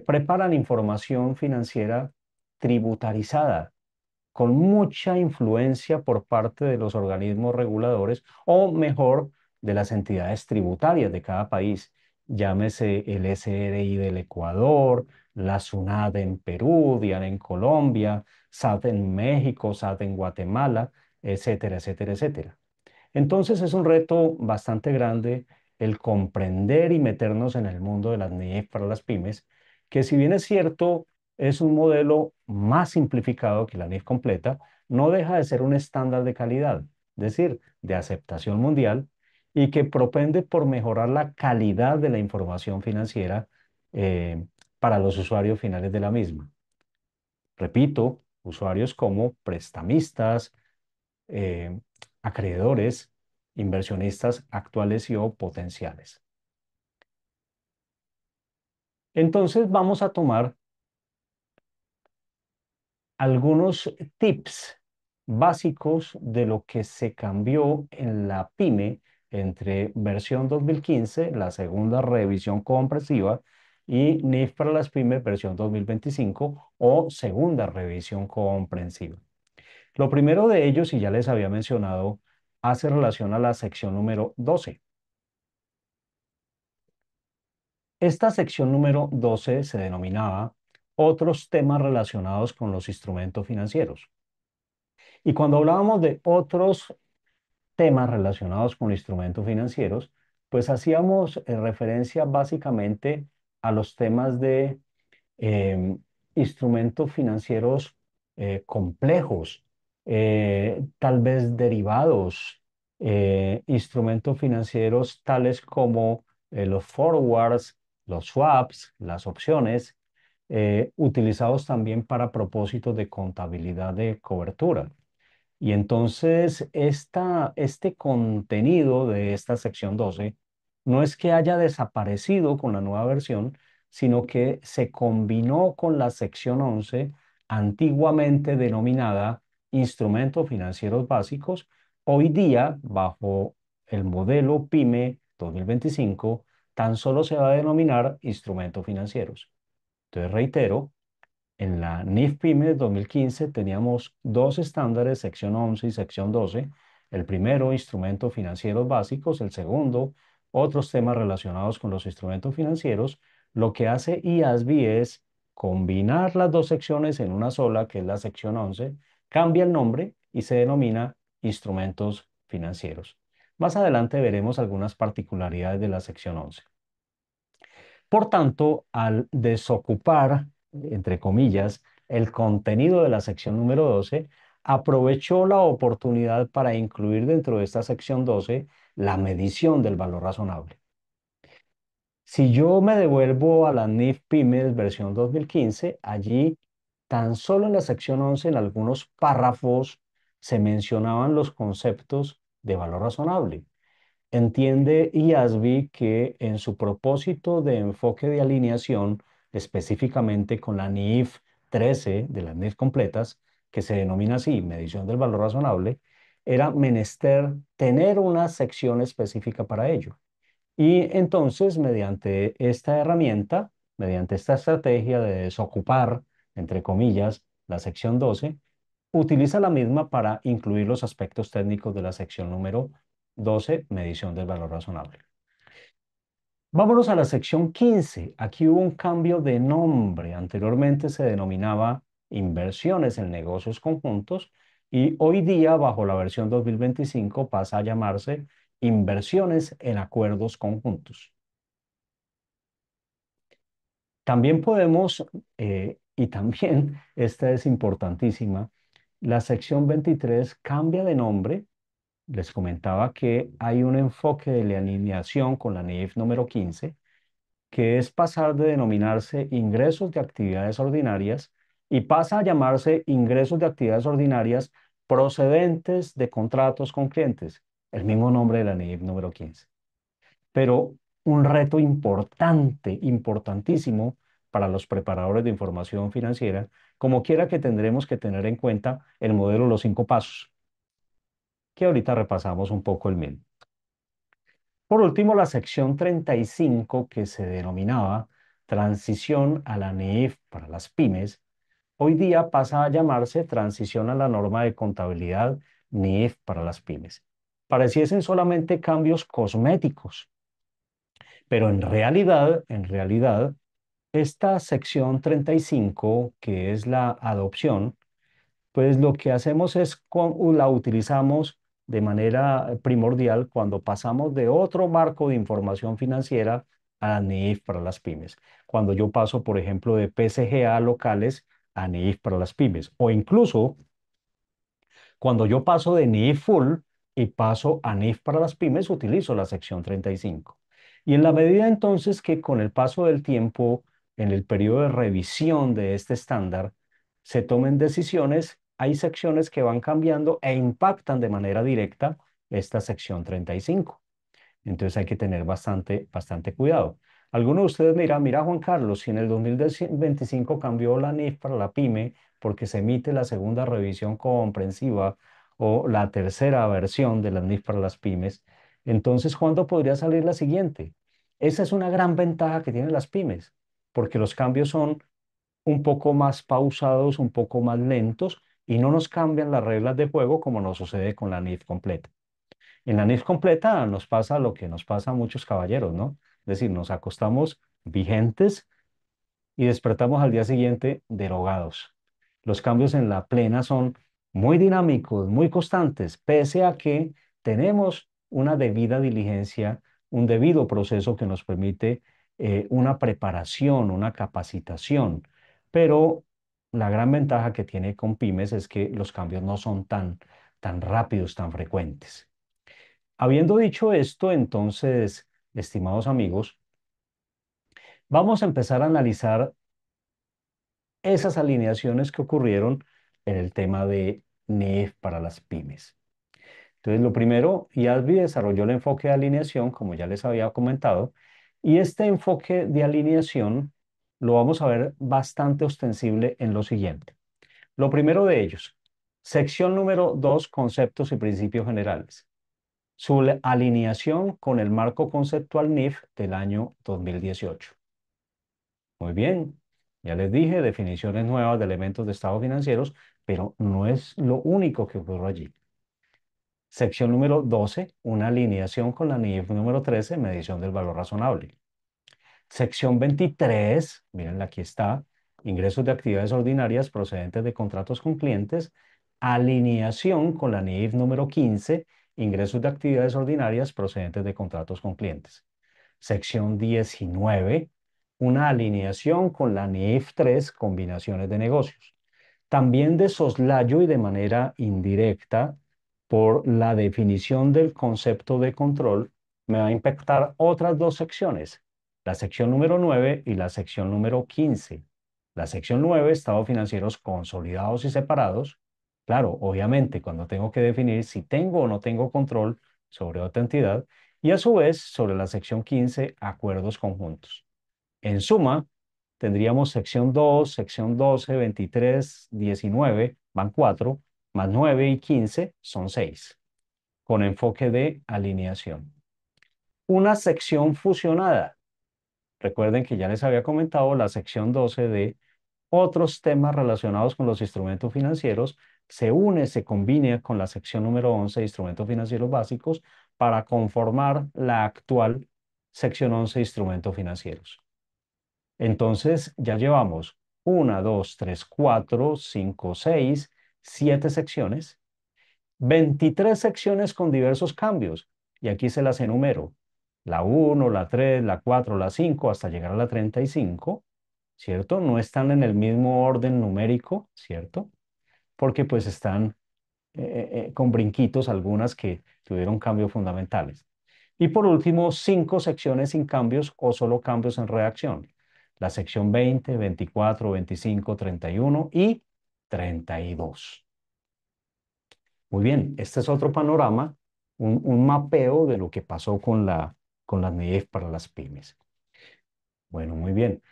[SPEAKER 3] preparan información financiera tributarizada. con mucha influencia por parte de los organismos reguladores o mejor, de las entidades tributarias de cada país. Llámese el SRI del Ecuador, la SUNAT en Perú, DIAN en Colombia, SAT en México, SAT en Guatemala, etcétera, etcétera, etcétera. Entonces es un reto bastante grande el comprender y meternos en el mundo de las NIF para las pymes, que si bien es cierto, es un modelo más simplificado que la NIF completa, no deja de ser un estándar de calidad, es decir, de aceptación mundial, y que propende por mejorar la calidad de la información financiera eh, para los usuarios finales de la misma. Repito, usuarios como prestamistas, eh, acreedores, inversionistas actuales y o potenciales. Entonces vamos a tomar algunos tips básicos de lo que se cambió en la PYME entre versión 2015, la segunda revisión comprensiva, y NIF para las pymes versión 2025 o segunda revisión comprensiva. Lo primero de ellos, y ya les había mencionado, hace relación a la sección número 12. Esta sección número 12 se denominaba otros temas relacionados con los instrumentos financieros. Y cuando hablábamos de otros temas relacionados con instrumentos financieros, pues hacíamos referencia básicamente a los temas de eh, instrumentos financieros complejos, tal vez derivados, instrumentos financieros tales como los forwards, los swaps, las opciones, utilizados también para propósitos de contabilidad de cobertura. Y entonces este contenido de esta sección 12 no es que haya desaparecido con la nueva versión, sino que se combinó con la sección 11, antiguamente denominada Instrumentos Financieros Básicos. Hoy día, bajo el modelo PYME 2025, tan solo se va a denominar instrumentos financieros. Entonces, reitero, en la NIF PYME 2015 teníamos dos estándares, sección 11 y sección 12. El primero, instrumentos financieros básicos. El segundo, otros temas relacionados con los instrumentos financieros. Lo que hace IASB es combinar las dos secciones en una sola, que es la sección 11, cambia el nombre y se denomina instrumentos financieros. Más adelante veremos algunas particularidades de la sección 11. Por tanto, al desocupar, entre comillas, el contenido de la sección número 12, aprovechó la oportunidad para incluir dentro de esta sección 12 la medición del valor razonable. Si yo me devuelvo a la NIF PYME versión 2015, allí tan solo en la sección 11, en algunos párrafos, se mencionaban los conceptos de valor razonable. Entiende IASB que en su propósito de enfoque de alineación, específicamente con la NIF 13 de las NIF completas, que se denomina así, medición del valor razonable, era menester tener una sección específica para ello. Y entonces, mediante esta herramienta, mediante esta estrategia de desocupar, entre comillas, la sección 12, utiliza la misma para incluir los aspectos técnicos de la sección número 12, medición del valor razonable. Vámonos a la sección 15. Aquí hubo un cambio de nombre. Anteriormente se denominaba inversiones en negocios conjuntos y hoy día, bajo la versión 2025, pasa a llamarse inversiones en acuerdos conjuntos. También podemos, y también esta es importantísima, la sección 23 cambia de nombre. Les comentaba que hay un enfoque de la alineación con la NIF número 15, que es pasar de denominarse ingresos de actividades ordinarias y pasa a llamarse ingresos de actividades ordinarias procedentes de contratos con clientes, el mismo nombre de la NIF número 15. Pero un reto importante, importantísimo para los preparadores de información financiera, como quiera que tendremos que tener en cuenta el modelo Los 5 Pasos, que ahorita repasamos un poco el mismo. Por último, la sección 35, que se denominaba Transición a la NIF para las pymes, hoy día pasa a llamarse Transición a la Norma de Contabilidad NIF para las pymes. Pareciesen solamente cambios cosméticos, pero en realidad, esta sección 35, que es la adopción, pues lo que hacemos es la utilizamos de manera primordial cuando pasamos de otro marco de información financiera a la NIF para las pymes. Cuando yo paso, por ejemplo, de PCGA locales a NIF para las pymes, o incluso cuando yo paso de NIF Full y paso a NIF para las pymes, utilizo la sección 35. Y en la medida entonces que con el paso del tiempo, en el periodo de revisión de este estándar, se tomen decisiones, hay secciones que van cambiando e impactan de manera directa esta sección 35. Entonces hay que tener bastante, bastante cuidado. Algunos de ustedes me dirán, mira Juan Carlos, si en el 2025 cambió la NIF para la pyme porque se emite la segunda revisión comprensiva o la tercera versión de la NIF para las pymes, entonces ¿cuándo podría salir la siguiente? Esa es una gran ventaja que tienen las pymes, porque los cambios son un poco más pausados, un poco más lentos y no nos cambian las reglas de juego como nos sucede con la NIF completa. En la NIF completa nos pasa lo que nos pasa a muchos caballeros, ¿no? Es decir, nos acostamos vigentes y despertamos al día siguiente derogados. Los cambios en la plena son muy dinámicos, muy constantes, pese a que tenemos una debida diligencia, un debido proceso que nos permite una preparación, una capacitación. Pero la gran ventaja que tiene con pymes es que los cambios no son tan rápidos, tan frecuentes. Habiendo dicho esto, entonces, estimados amigos, vamos a empezar a analizar esas alineaciones que ocurrieron en el tema de NIF para las pymes. Entonces, lo primero, IASBI desarrolló el enfoque de alineación, como ya les había comentado, y este enfoque de alineación lo vamos a ver bastante ostensible en lo siguiente. Lo primero de ellos, sección número 2, conceptos y principios generales. Su alineación con el marco conceptual NIF del año 2018. Muy bien, ya les dije, definiciones nuevas de elementos de estados financieros, pero no es lo único que ocurrió allí. Sección número 12, una alineación con la NIF número 13, medición del valor razonable. Sección 23, miren, aquí está, ingresos de actividades ordinarias procedentes de contratos con clientes, alineación con la NIF número 15, ingresos de actividades ordinarias procedentes de contratos con clientes. Sección 19, una alineación con la NIF 3, combinaciones de negocios. También de soslayo y de manera indirecta, por la definición del concepto de control, me va a impactar otras dos secciones, la sección número 9 y la sección número 15. La sección 9, estados financieros consolidados y separados. Claro, obviamente, cuando tengo que definir si tengo o no tengo control sobre otra entidad, y a su vez, sobre la sección 15, acuerdos conjuntos. En suma, tendríamos sección 2, sección 12, 23, 19, van 4, más 9 y 15 son 6, con enfoque de alineación. Una sección fusionada. Recuerden que ya les había comentado la sección 12 de otros temas relacionados con los instrumentos financieros, se une, se combina con la sección número 11 de instrumentos financieros básicos para conformar la actual sección 11 de instrumentos financieros. Entonces ya llevamos 1, 2, 3, 4, 5, 6, 7 secciones, 23 secciones con diversos cambios. Y aquí se las enumero. La 1, la 3, la 4, la 5, hasta llegar a la 35, ¿cierto? No están en el mismo orden numérico, ¿cierto? Porque pues están con brinquitos algunas que tuvieron cambios fundamentales. Y por último, 5 secciones sin cambios o solo cambios en redacción. La sección 20, 24, 25, 31 y 32. Muy bien, este es otro panorama, un mapeo de lo que pasó con las NIEF para las pymes. Bueno, muy bien.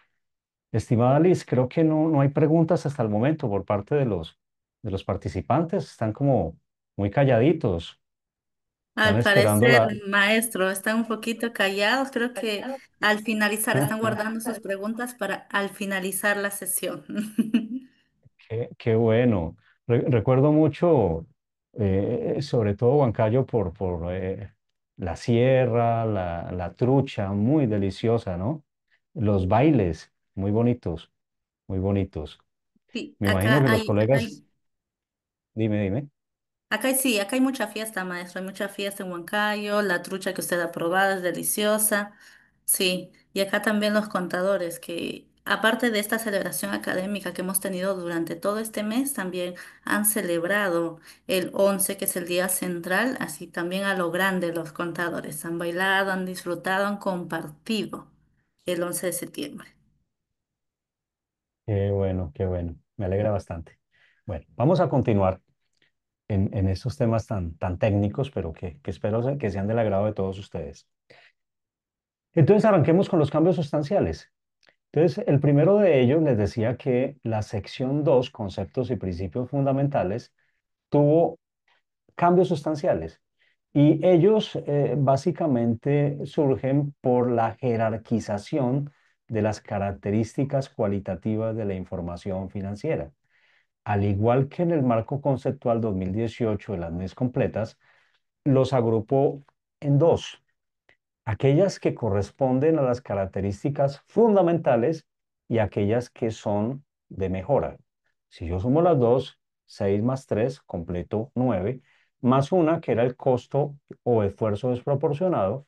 [SPEAKER 3] Estimada Liz, creo que no hay preguntas hasta el momento por parte de los participantes. Están como muy calladitos. Están
[SPEAKER 1] Al
[SPEAKER 3] esperando
[SPEAKER 1] parecer,
[SPEAKER 3] la...
[SPEAKER 1] maestro, están un poquito callados. Creo que al finalizar están guardando sus preguntas para al finalizar la sesión.
[SPEAKER 3] Qué bueno. Recuerdo mucho, sobre todo Huancayo, por la sierra, la trucha, muy deliciosa, ¿no? Los bailes, muy bonitos, muy bonitos.
[SPEAKER 1] Sí,
[SPEAKER 3] Me imagino que los colegas,
[SPEAKER 1] hay
[SPEAKER 3] dime, dime.
[SPEAKER 1] sí, acá hay mucha fiesta, maestro, hay mucha fiesta en Huancayo, la trucha que usted ha probado es deliciosa, sí, y acá también los contadores, que aparte de esta celebración académica que hemos tenido durante todo este mes, también han celebrado el 11, que es el día central, así también a lo grande los contadores, han bailado, han disfrutado, han compartido el 11 de septiembre.
[SPEAKER 3] Qué bueno, qué bueno. Me alegra bastante. Bueno, vamos a continuar en estos temas tan técnicos, pero que espero que sean del agrado de todos ustedes. Entonces, arranquemos con los cambios sustanciales. Entonces, el primero de ellos les decía que la sección 2, conceptos y principios fundamentales, tuvo cambios sustanciales. Y ellos básicamente surgen por la jerarquización de las características cualitativas de la información financiera. Al igual que en el marco conceptual 2018 de las NES completas, los agrupó en dos: aquellas que corresponden a las características fundamentales y aquellas que son de mejora. Si yo sumo las dos, 6 más 3 completo 9, más una que era el costo o esfuerzo desproporcionado,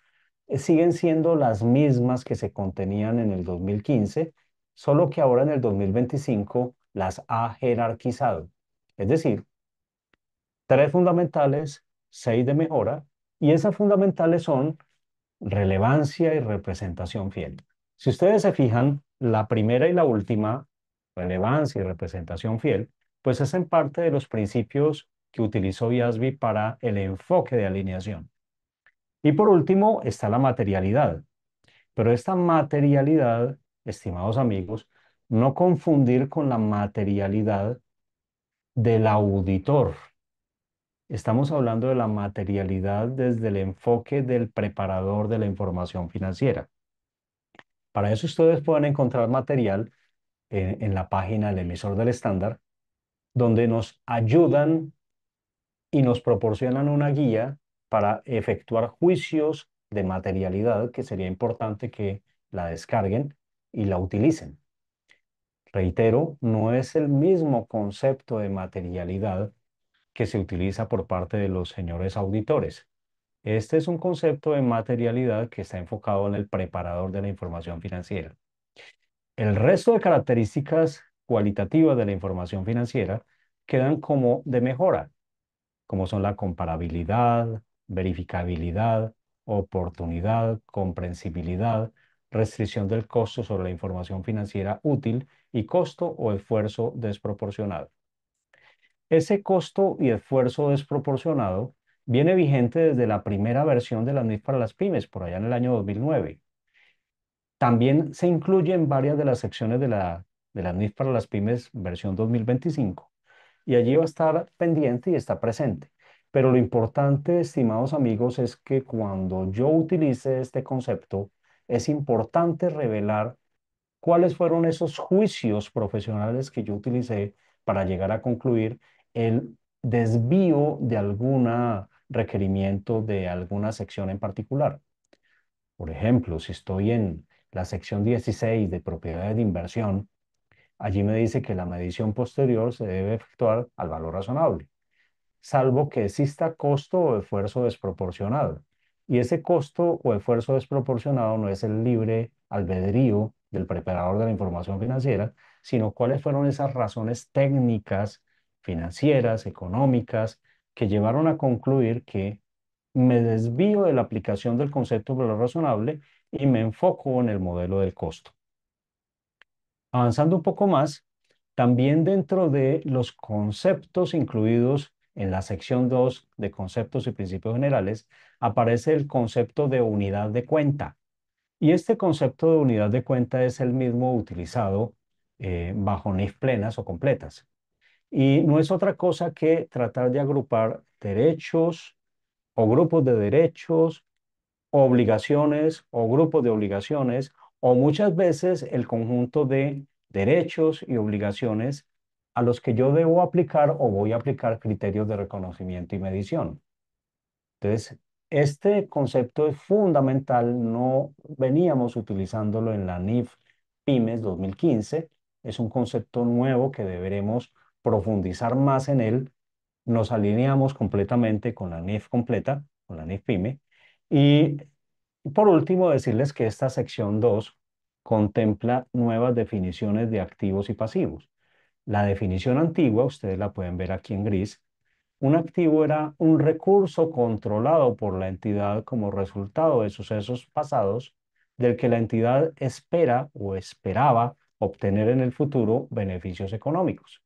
[SPEAKER 3] siguen siendo las mismas que se contenían en el 2015, solo que ahora en el 2025 las ha jerarquizado. Es decir, 3 fundamentales, 6 de mejora, y esas fundamentales son relevancia y representación fiel. Si ustedes se fijan, la primera y la última, relevancia y representación fiel, pues es en parte de los principios que utilizó IASB para el enfoque de alineación. Y por último está la materialidad. Pero esta materialidad, estimados amigos, no confundir con la materialidad del auditor. Estamos hablando de la materialidad desde el enfoque del preparador de la información financiera. Para eso ustedes pueden encontrar material en la página del emisor del estándar, donde nos ayudan y nos proporcionan una guía para efectuar juicios de materialidad, que sería importante que la descarguen y la utilicen. Reitero, no es el mismo concepto de materialidad que se utiliza por parte de los señores auditores. Este es un concepto de materialidad que está enfocado en el preparador de la información financiera. El resto de características cualitativas de la información financiera quedan como de mejora, como son la comparabilidad, verificabilidad, oportunidad, comprensibilidad, restricción del costo sobre la información financiera útil y costo o esfuerzo desproporcionado. Ese costo y esfuerzo desproporcionado viene vigente desde la primera versión de la NIF para las pymes, por allá en el año 2009. También se incluye en varias de las secciones de la NIF para las pymes versión 2025 y allí va a estar pendiente y está presente. Pero lo importante, estimados amigos, es que cuando yo utilice este concepto, es importante revelar cuáles fueron esos juicios profesionales que yo utilicé para llegar a concluir el desvío de algún requerimiento de alguna sección en particular. Por ejemplo, si estoy en la sección 16 de propiedades de inversión, allí me dice que la medición posterior se debe efectuar al valor razonable, salvo que exista costo o esfuerzo desproporcionado. Y ese costo o esfuerzo desproporcionado no es el libre albedrío del preparador de la información financiera, sino cuáles fueron esas razones técnicas, financieras, económicas, que llevaron a concluir que me desvío de la aplicación del concepto de valor razonable y me enfoco en el modelo del costo. Avanzando un poco más, también dentro de los conceptos incluidos en la sección 2 de conceptos y principios generales, aparece el concepto de unidad de cuenta. Y este concepto de unidad de cuenta es el mismo utilizado bajo NIF plenas o completas. Y no es otra cosa que tratar de agrupar derechos o grupos de derechos, obligaciones o grupos de obligaciones, o muchas veces el conjunto de derechos y obligaciones a los que yo debo aplicar o voy a aplicar criterios de reconocimiento y medición. Entonces, este concepto es fundamental, no veníamos utilizándolo en la NIF Pymes 2015, es un concepto nuevo que deberemos profundizar más en él. Nos alineamos completamente con la NIF completa, con la NIF Pyme. Y por último, decirles que esta sección 2 contempla nuevas definiciones de activos y pasivos. La definición antigua, ustedes la pueden ver aquí en gris. Un activo era un recurso controlado por la entidad como resultado de sucesos pasados del que la entidad espera o esperaba obtener en el futuro beneficios económicos.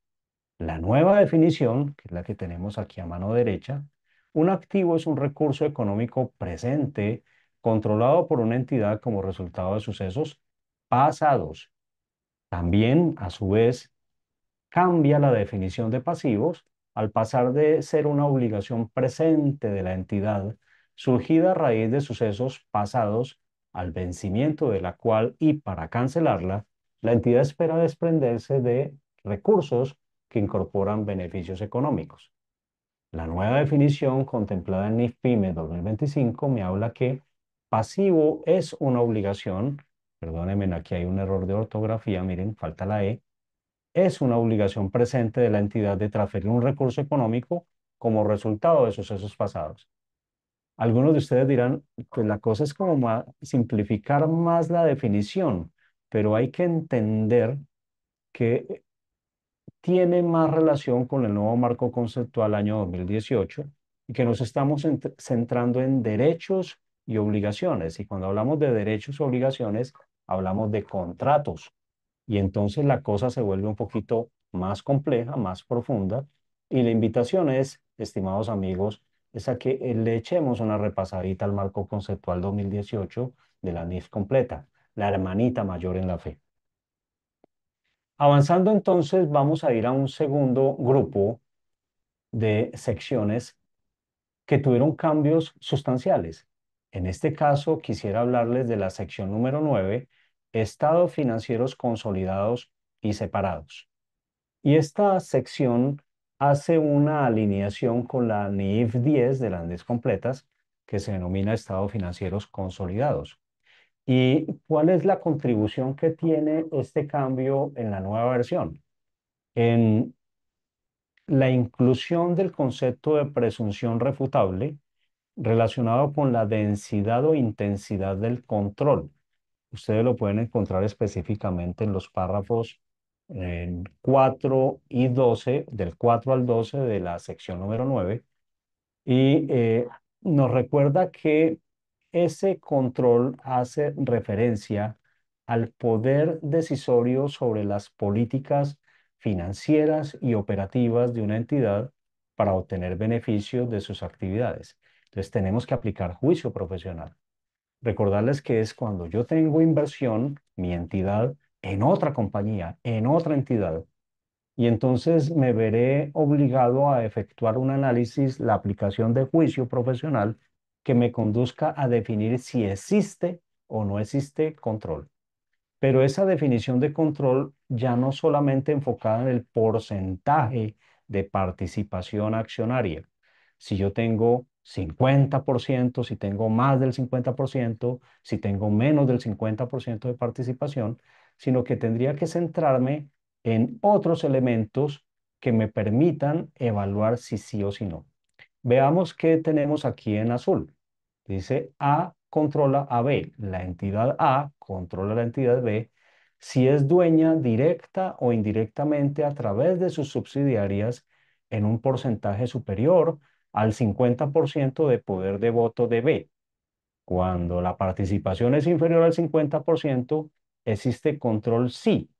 [SPEAKER 3] La nueva definición, que es la que tenemos aquí a mano derecha, un activo es un recurso económico presente controlado por una entidad como resultado de sucesos pasados. También, a su vez, cambia la definición de pasivos al pasar de ser una obligación presente de la entidad, surgida a raíz de sucesos pasados, al vencimiento de la cual y para cancelarla, la entidad espera desprenderse de recursos que incorporan beneficios económicos. La nueva definición contemplada en NIFPYME 2025 me habla que pasivo es una obligación, perdónenme, aquí hay un error de ortografía, miren, falta la E, es una obligación presente de la entidad de transferir un recurso económico como resultado de sucesos pasados. Algunos de ustedes dirán, pues la cosa es como simplificar más la definición, pero hay que entender que tiene más relación con el nuevo marco conceptual año 2018 y que nos estamos centrando en derechos y obligaciones. Y cuando hablamos de derechos y obligaciones, hablamos de contratos. Y entonces la cosa se vuelve un poquito más compleja, más profunda. Y la invitación es, estimados amigos, es a que le echemos una repasadita al marco conceptual 2018 de la NIF completa, la hermanita mayor en la fe. Avanzando entonces, vamos a ir a un segundo grupo de secciones que tuvieron cambios sustanciales. En este caso, quisiera hablarles de la sección número 9, estados financieros consolidados y separados. Y esta sección hace una alineación con la NIF 10 de las NIF completas, que se denomina estados financieros consolidados. ¿Y cuál es la contribución que tiene este cambio en la nueva versión? En la inclusión del concepto de presunción refutable relacionado con la densidad o intensidad del control. Ustedes lo pueden encontrar específicamente en los párrafos 4 y 12, del 4 al 12 de la sección número 9, y nos recuerda que ese control hace referencia al poder decisorio sobre las políticas financieras y operativas de una entidad para obtener beneficios de sus actividades. Entonces tenemos que aplicar juicio profesional. Recordarles que es cuando yo tengo inversión, mi entidad, en otra compañía, en otra entidad, y entonces me veré obligado a efectuar un análisis, la aplicación de juicio profesional que me conduzca a definir si existe o no existe control. Pero esa definición de control ya no solamente enfocada en el porcentaje de participación accionaria. Si yo tengo 50%, si tengo más del 50%, si tengo menos del 50% de participación, sino que tendría que centrarme en otros elementos que me permitan evaluar si sí o si no. Veamos qué tenemos aquí en azul. Dice A controla a B. La entidad A controla a la entidad B si es dueña directa o indirectamente a través de sus subsidiarias en un porcentaje superior al 50% de poder de voto de B. Cuando la participación es inferior al 50%, existe control sí.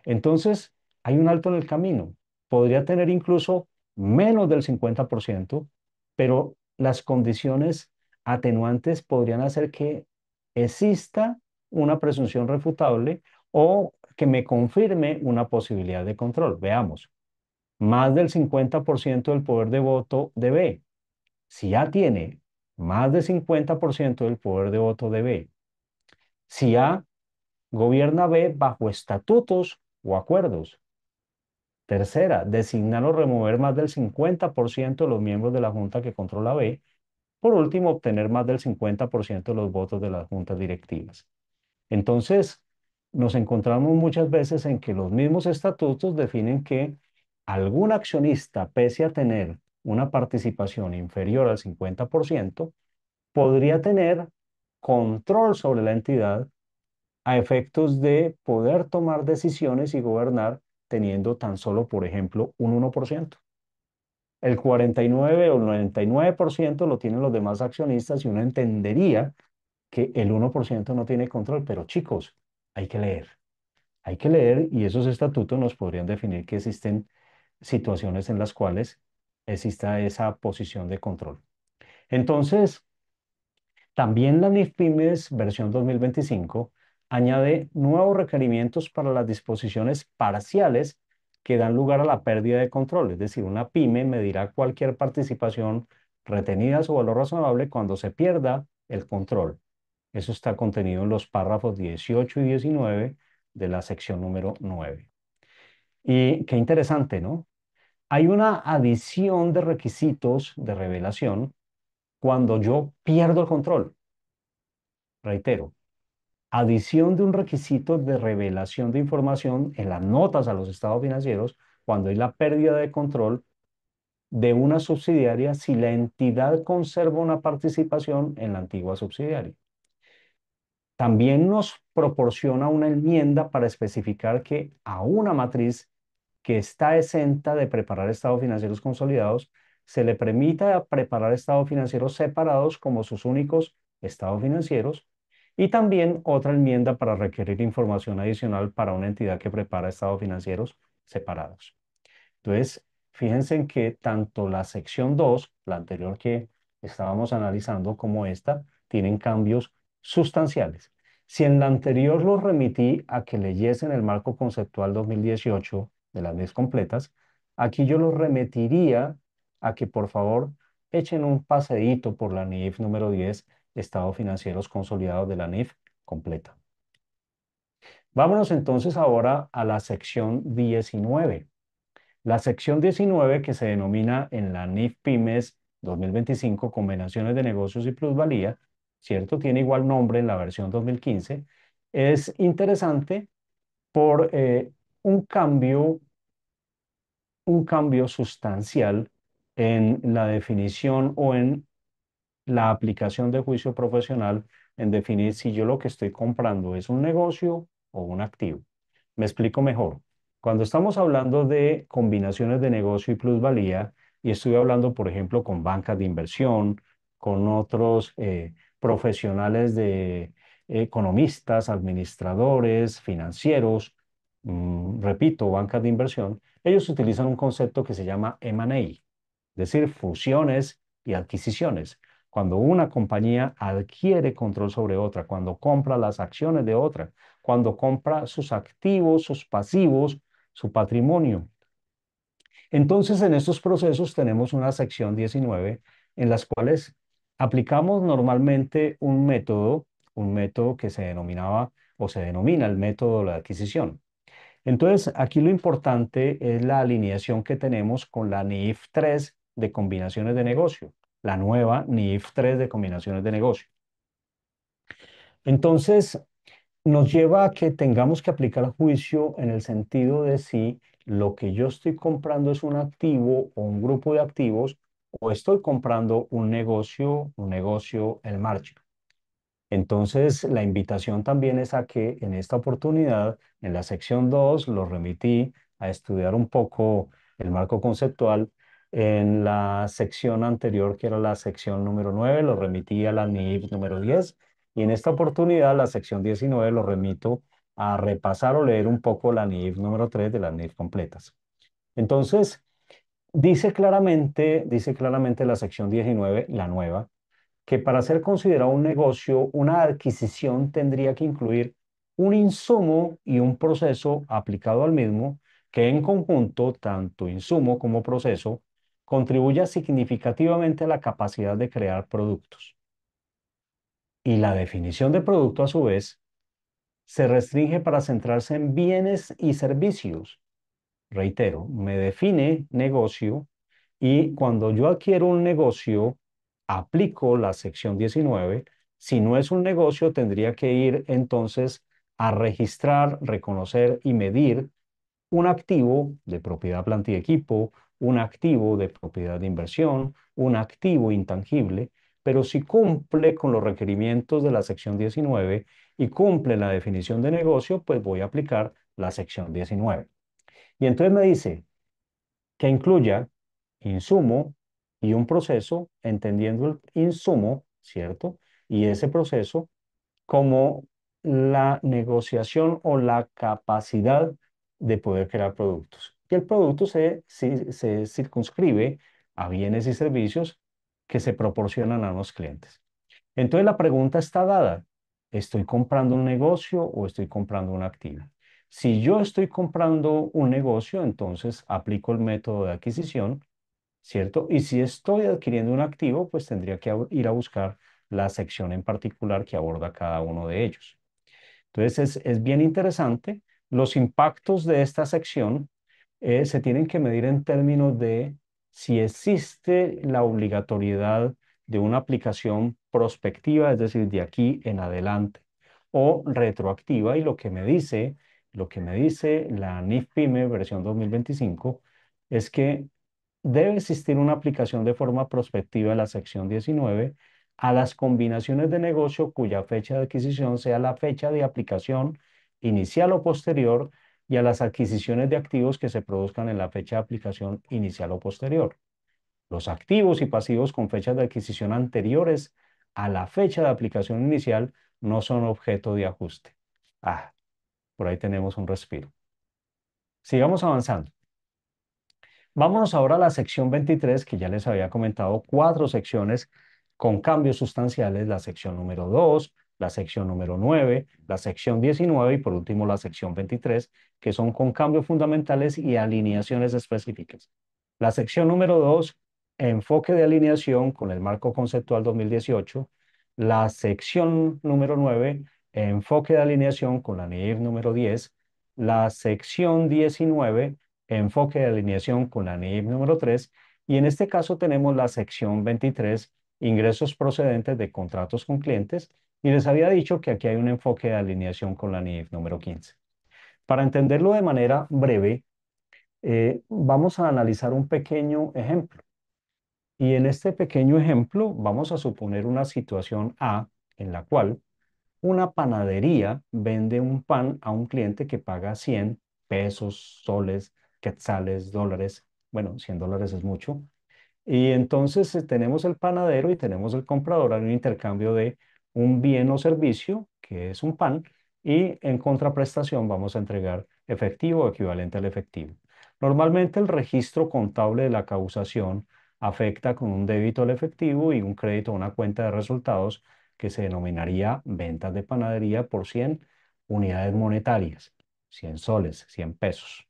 [SPEAKER 3] Entonces, hay un alto en el camino. Podría tener incluso menos del 50%, pero las condiciones atenuantes podrían hacer que exista una presunción refutable o que me confirme una posibilidad de control. Veamos, más del 50% del poder de voto de B. Si A tiene más del 50% del poder de voto de B, si A gobierna B bajo estatutos o acuerdos, Tercera, designar o remover más del 50% de los miembros de la junta que controla B. Por último, obtener más del 50% de los votos de las juntas directivas. Entonces, nos encontramos muchas veces en que los mismos estatutos definen que algún accionista, pese a tener una participación inferior al 50%, podría tener control sobre la entidad a efectos de poder tomar decisiones y gobernar teniendo tan solo, por ejemplo, un 1%. El 49 o 99% lo tienen los demás accionistas y uno entendería que el 1% no tiene control, pero chicos, hay que leer. Hay que leer y esos estatutos nos podrían definir que existen situaciones en las cuales exista esa posición de control. Entonces, también la NIFPYMES versión 2025 añade nuevos requerimientos para las disposiciones parciales que dan lugar a la pérdida de control. Es decir, una pyme medirá cualquier participación retenida a su valor razonable cuando se pierda el control. Eso está contenido en los párrafos 18 y 19 de la sección número 9. Y qué interesante, ¿no? Hay una adición de requisitos de revelación cuando yo pierdo el control. Reitero, adición de un requisito de revelación de información en las notas a los estados financieros cuando hay la pérdida de control de una subsidiaria si la entidad conserva una participación en la antigua subsidiaria. También nos proporciona una enmienda para especificar que a una matriz que está exenta de preparar estados financieros consolidados, se le permita preparar estados financieros separados como sus únicos estados financieros y también otra enmienda para requerir información adicional para una entidad que prepara estados financieros separados. Entonces, fíjense en que tanto la sección 2, la anterior que estábamos analizando, como esta, tienen cambios sustanciales. Si en la anterior los remití a que leyesen el marco conceptual 2018 de las NIFs completas, aquí yo los remitiría a que por favor echen un paseíto por la NIF número 10, Estados Financieros Consolidados de la NIF completa. Vámonos entonces ahora a la sección 19. La sección 19, que se denomina en la NIF Pymes 2025 Combinaciones de Negocios y Plusvalía, ¿cierto? Tiene igual nombre en la versión 2015. Es interesante por un cambio sustancial en la definición o en la aplicación de juicio profesional en definir si yo lo que estoy comprando es un negocio o un activo. Me explico mejor. Cuando estamos hablando de combinaciones de negocio y plusvalía, y estoy hablando, por ejemplo, con bancas de inversión, con otros profesionales de economistas, administradores, financieros, repito, bancas de inversión, ellos utilizan un concepto que se llama M&A, es decir, fusiones y adquisiciones. Cuando una compañía adquiere control sobre otra, cuando compra las acciones de otra, cuando compra sus activos, sus pasivos, su patrimonio. Entonces, en estos procesos tenemos una sección 19 en las cuales aplicamos normalmente un método que se denominaba o se denomina el método de la adquisición. Entonces, aquí lo importante es la alineación que tenemos con la NIF 3 de combinaciones de negocio, la nueva NIF 3 de combinaciones de negocio. Entonces, nos lleva a que tengamos que aplicar juicio en el sentido de si lo que yo estoy comprando es un activo o un grupo de activos o estoy comprando un negocio en marcha. Entonces, la invitación también es a que en esta oportunidad, en la sección 2, lo remití a estudiar un poco el marco conceptual. En la sección anterior, que era la sección número 9, lo remití a la NIF número 10. Y en esta oportunidad, la sección 19, lo remito a repasar o leer un poco la NIF número 3 de las NIF completas. Entonces, dice claramente la sección 19, la nueva, que para ser considerado un negocio, una adquisición tendría que incluir un insumo y un proceso aplicado al mismo, que en conjunto, tanto insumo como proceso, contribuya significativamente a la capacidad de crear productos. Y la definición de producto, a su vez, se restringe para centrarse en bienes y servicios reitero, me define negocio y cuando yo adquiero un negocio, aplico la sección 19. Si no es un negocio, tendría que ir entonces a registrar, reconocer y medir un activo de propiedad planta y equipo, un activo de propiedad de inversión, un activo intangible, pero si cumple con los requerimientos de la sección 19 y cumple la definición de negocio, pues voy a aplicar la sección 19. Y entonces me dice que incluya insumo y un proceso, entendiendo el insumo, ¿cierto? Y ese proceso como la negociación o la capacidad de poder crear productos. Y el producto se circunscribe a bienes y servicios que se proporcionan a los clientes. Entonces la pregunta está dada, ¿estoy comprando un negocio o estoy comprando un activo? Si yo estoy comprando un negocio, entonces aplico el método de adquisición, ¿cierto? Y si estoy adquiriendo un activo, pues tendría que ir a buscar la sección en particular que aborda cada uno de ellos. Entonces es bien interesante. Los impactos de esta sección se tienen que medir en términos de si existe la obligatoriedad de una aplicación prospectiva, es decir, de aquí en adelante, o retroactiva. Y lo que me dice la NIF-PYME versión 2025 es que debe existir una aplicación de forma prospectiva en la sección 19 a las combinaciones de negocio cuya fecha de adquisición sea la fecha de aplicación inicial o posterior y a las adquisiciones de activos que se produzcan en la fecha de aplicación inicial o posterior. Los activos y pasivos con fechas de adquisición anteriores a la fecha de aplicación inicial no son objeto de ajuste. Ah, por ahí tenemos un respiro. Sigamos avanzando. Vámonos ahora a la sección 23, que ya les había comentado, cuatro secciones con cambios sustanciales, la sección número 2, la sección número 9, la sección 19 y por último la sección 23, que son con cambios fundamentales y alineaciones específicas. La sección número 2, enfoque de alineación con el marco conceptual 2018. La sección número 9, enfoque de alineación con la NIF número 10. La sección 19, enfoque de alineación con la NIF número 3 y en este caso tenemos la sección 23, ingresos procedentes de contratos con clientes y les había dicho que aquí hay un enfoque de alineación con la NIF número 15. Para entenderlo de manera breve, vamos a analizar un pequeño ejemplo y en este pequeño ejemplo vamos a suponer una situación A en la cual una panadería vende un pan a un cliente que paga 100 pesos, soles, quetzales, dólares. Bueno, $100 es mucho. Y entonces tenemos el panadero y tenemos el comprador. Hay un intercambio de un bien o servicio, que es un pan, y en contraprestación vamos a entregar efectivo o equivalente al efectivo. Normalmente el registro contable de la causación afecta con un débito al efectivo y un crédito a una cuenta de resultados que se denominaría ventas de panadería por 100 unidades monetarias, 100 soles, 100 pesos.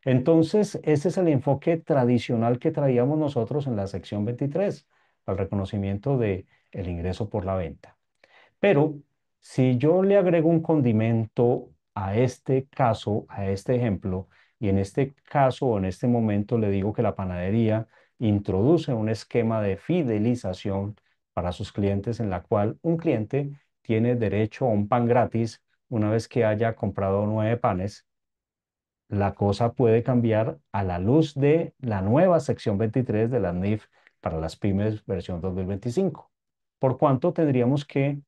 [SPEAKER 3] Entonces, ese es el enfoque tradicional que traíamos nosotros en la sección 23, al reconocimiento de el ingreso por la venta. Pero si yo le agrego un condimento a este caso, a este ejemplo, y en este caso o en este momento le digo que la panadería introduce un esquema de fidelización para sus clientes en la cual un cliente tiene derecho a un pan gratis una vez que haya comprado 9 panes, la cosa puede cambiar a la luz de la nueva sección 23 de la NIF para las pymes versión 2025. Por cuanto tendríamos que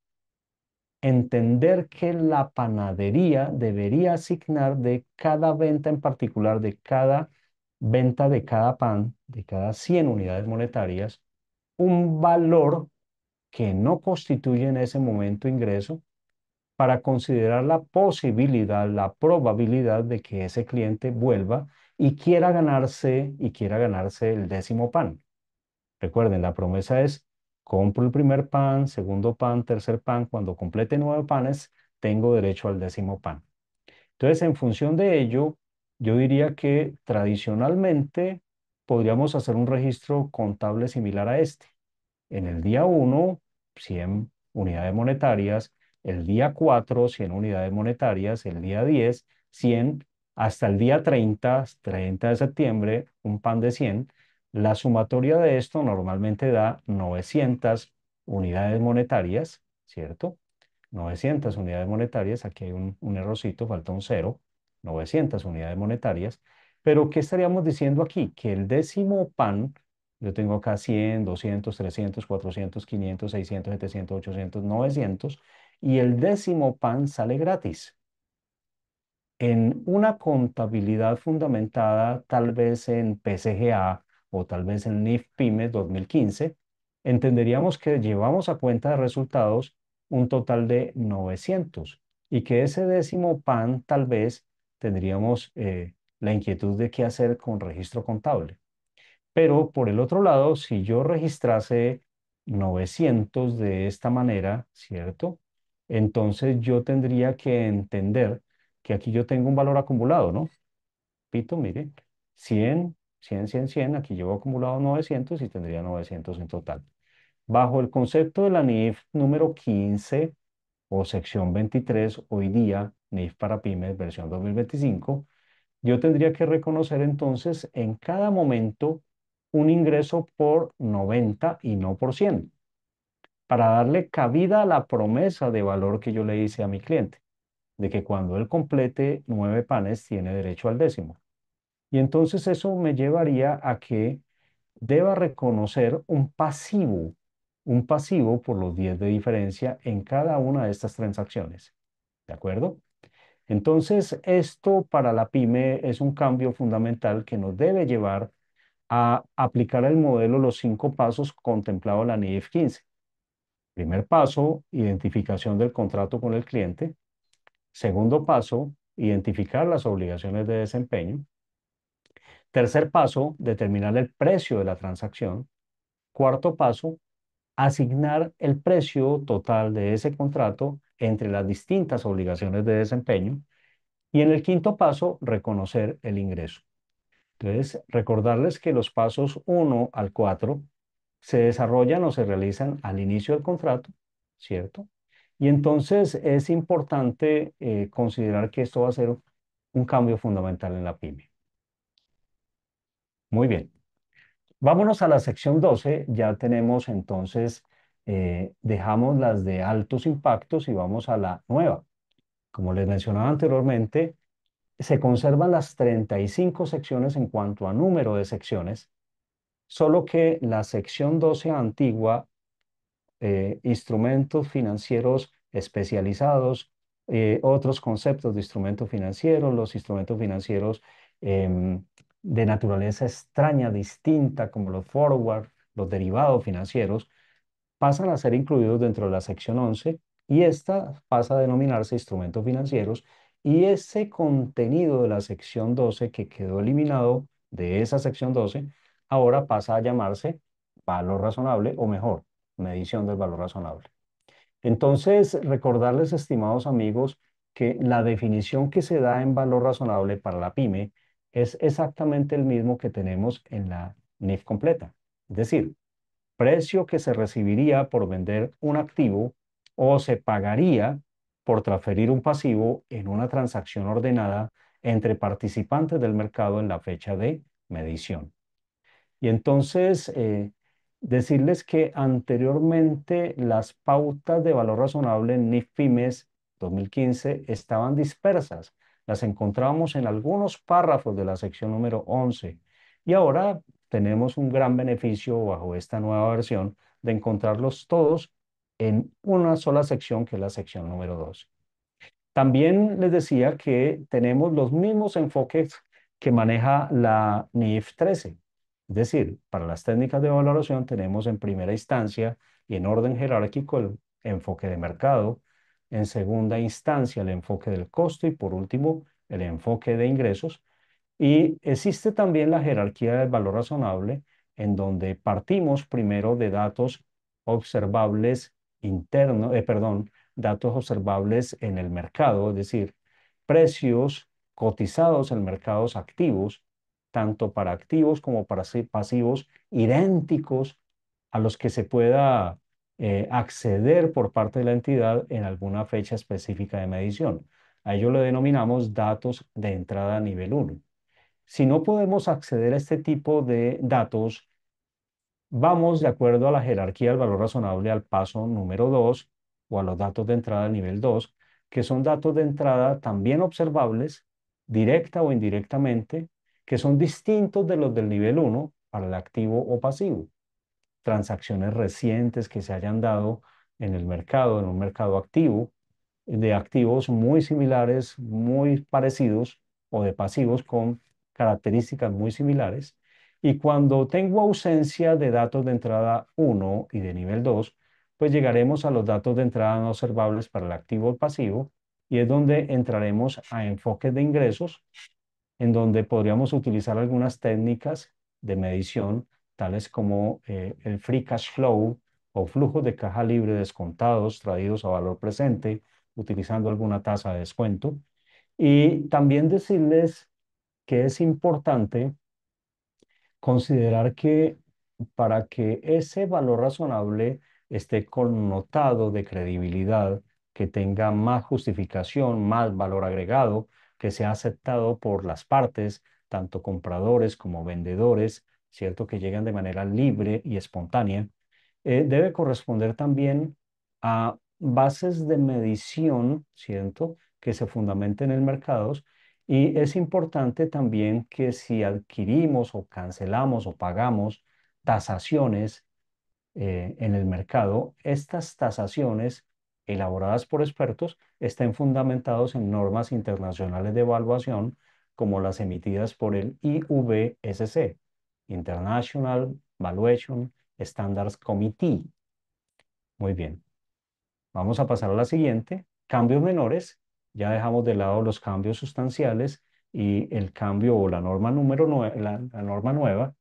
[SPEAKER 3] entender que la panadería debería asignar de cada venta en particular, de cada venta de cada pan, de cada 100 unidades monetarias, un valor que no constituye en ese momento ingreso para considerar la posibilidad, la probabilidad de que ese cliente vuelva y quiera ganarse el décimo pan. Recuerden, la promesa es, compro el primer pan, segundo pan, tercer pan, cuando complete 9 panes, tengo derecho al décimo pan. Entonces, en función de ello, yo diría que tradicionalmente podríamos hacer un registro contable similar a este. En el día 1, 100 unidades monetarias, el día 4, 100 unidades monetarias, el día 10, 100, hasta el día 30 de septiembre, un pan de 100. La sumatoria de esto normalmente da 900 unidades monetarias, ¿cierto? 900 unidades monetarias, aquí hay un errorcito, falta un cero, 900 unidades monetarias. Pero, ¿qué estaríamos diciendo aquí? Que el décimo pan, yo tengo acá 100, 200, 300, 400, 500, 600, 700, 800, 900, y el décimo pan sale gratis. En una contabilidad fundamentada tal vez en PCGA o tal vez en NIF Pymes 2015, entenderíamos que llevamos a cuenta de resultados un total de 900 y que ese décimo pan tal vez tendríamos la inquietud de qué hacer con registro contable. Pero por el otro lado, si yo registrase 900 de esta manera, ¿cierto? Entonces yo tendría que entender que aquí yo tengo un valor acumulado, ¿no? Pito, mire, 100, 100, 100, 100, aquí llevo acumulado 900 y tendría 900 en total. Bajo el concepto de la NIF número 15 o sección 23, hoy día, NIF para pymes, versión 2025, yo tendría que reconocer entonces en cada momento un ingreso por 90 y no por 100, para darle cabida a la promesa de valor que yo le hice a mi cliente, de que cuando él complete 9 panes tiene derecho al décimo. Y entonces eso me llevaría a que deba reconocer un pasivo por los 10 de diferencia en cada una de estas transacciones. ¿De acuerdo? Entonces, esto para la pyme es un cambio fundamental que nos debe llevar a aplicar el modelo los 5 pasos contemplado en la NIF 15. Primer paso, identificación del contrato con el cliente. Segundo paso, identificar las obligaciones de desempeño. Tercer paso, determinar el precio de la transacción. Cuarto paso, asignar el precio total de ese contrato entre las distintas obligaciones de desempeño. Y en el quinto paso, reconocer el ingreso. Entonces, recordarles que los pasos 1 al 4 se desarrollan o se realizan al inicio del contrato, ¿cierto? Y entonces es importante considerar que esto va a ser un cambio fundamental en la pyme. Muy bien. Vámonos a la sección 12. Ya tenemos entonces, dejamos las de altos impactos y vamos a la nueva. Como les mencionaba anteriormente, se conservan las 35 secciones en cuanto a número de secciones, solo que la sección 12 antigua, instrumentos financieros especializados, otros conceptos de instrumentos financieros, los instrumentos financieros de naturaleza extraña, distinta, como los forward, los derivados financieros, pasan a ser incluidos dentro de la sección 11 y esta pasa a denominarse instrumentos financieros, y ese contenido de la sección 12 que quedó eliminado de esa sección 12 ahora pasa a llamarse valor razonable, o mejor, medición del valor razonable. Entonces, recordarles, estimados amigos, que la definición que se da en valor razonable para la pyme es exactamente el mismo que tenemos en la NIF completa. Es decir, precio que se recibiría por vender un activo o se pagaría por transferir un pasivo en una transacción ordenada entre participantes del mercado en la fecha de medición. Y entonces, decirles que anteriormente las pautas de valor razonable en NIF Pymes 2015 estaban dispersas. Las encontramos en algunos párrafos de la sección número 11. Y ahora tenemos un gran beneficio bajo esta nueva versión de encontrarlos todos en una sola sección, que es la sección número 12. También les decía que tenemos los mismos enfoques que maneja la NIF 13. Es decir, para las técnicas de valoración tenemos en primera instancia y en orden jerárquico el enfoque de mercado, en segunda instancia el enfoque del costo y por último el enfoque de ingresos. Y existe también la jerarquía del valor razonable, en donde partimos primero de datos observables internos, datos observables en el mercado, es decir, precios cotizados en mercados activos, tanto para activos como para pasivos, idénticos a los que se pueda acceder por parte de la entidad en alguna fecha específica de medición. A ello le denominamos datos de entrada a nivel uno. Si no podemos acceder a este tipo de datos, vamos de acuerdo a la jerarquía del valor razonable al paso número 2 o a los datos de entrada al nivel 2, que son datos de entrada también observables, directa o indirectamente, que son distintos de los del nivel uno para el activo o pasivo. Transacciones recientes que se hayan dado en el mercado, en un mercado activo, de activos muy similares, muy parecidos, o de pasivos con características muy similares. Y cuando tengo ausencia de datos de entrada uno y de nivel 2, pues llegaremos a los datos de entrada no observables para el activo o pasivo, y es donde entraremos a enfoques de ingresos, en donde podríamos utilizar algunas técnicas de medición, tales como el free cash flow o flujos de caja libre descontados traídos a valor presente, utilizando alguna tasa de descuento. Y también decirles que es importante considerar que para que ese valor razonable esté connotado de credibilidad, que tenga más justificación, más valor agregado, que sea aceptado por las partes, tanto compradores como vendedores, ¿cierto? Que llegan de manera libre y espontánea, debe corresponder también a bases de medición, ¿cierto? Que se fundamenten en mercados. Y es importante también que si adquirimos o cancelamos o pagamos tasaciones en el mercado, estas tasaciones elaboradas por expertos estén fundamentados en normas internacionales de evaluación como las emitidas por el IVSC, International Valuation Standards Committee. Muy bien. Vamos a pasar a la siguiente. Cambios menores. Ya dejamos de lado los cambios sustanciales y el cambio o la norma número 9, la norma nueva.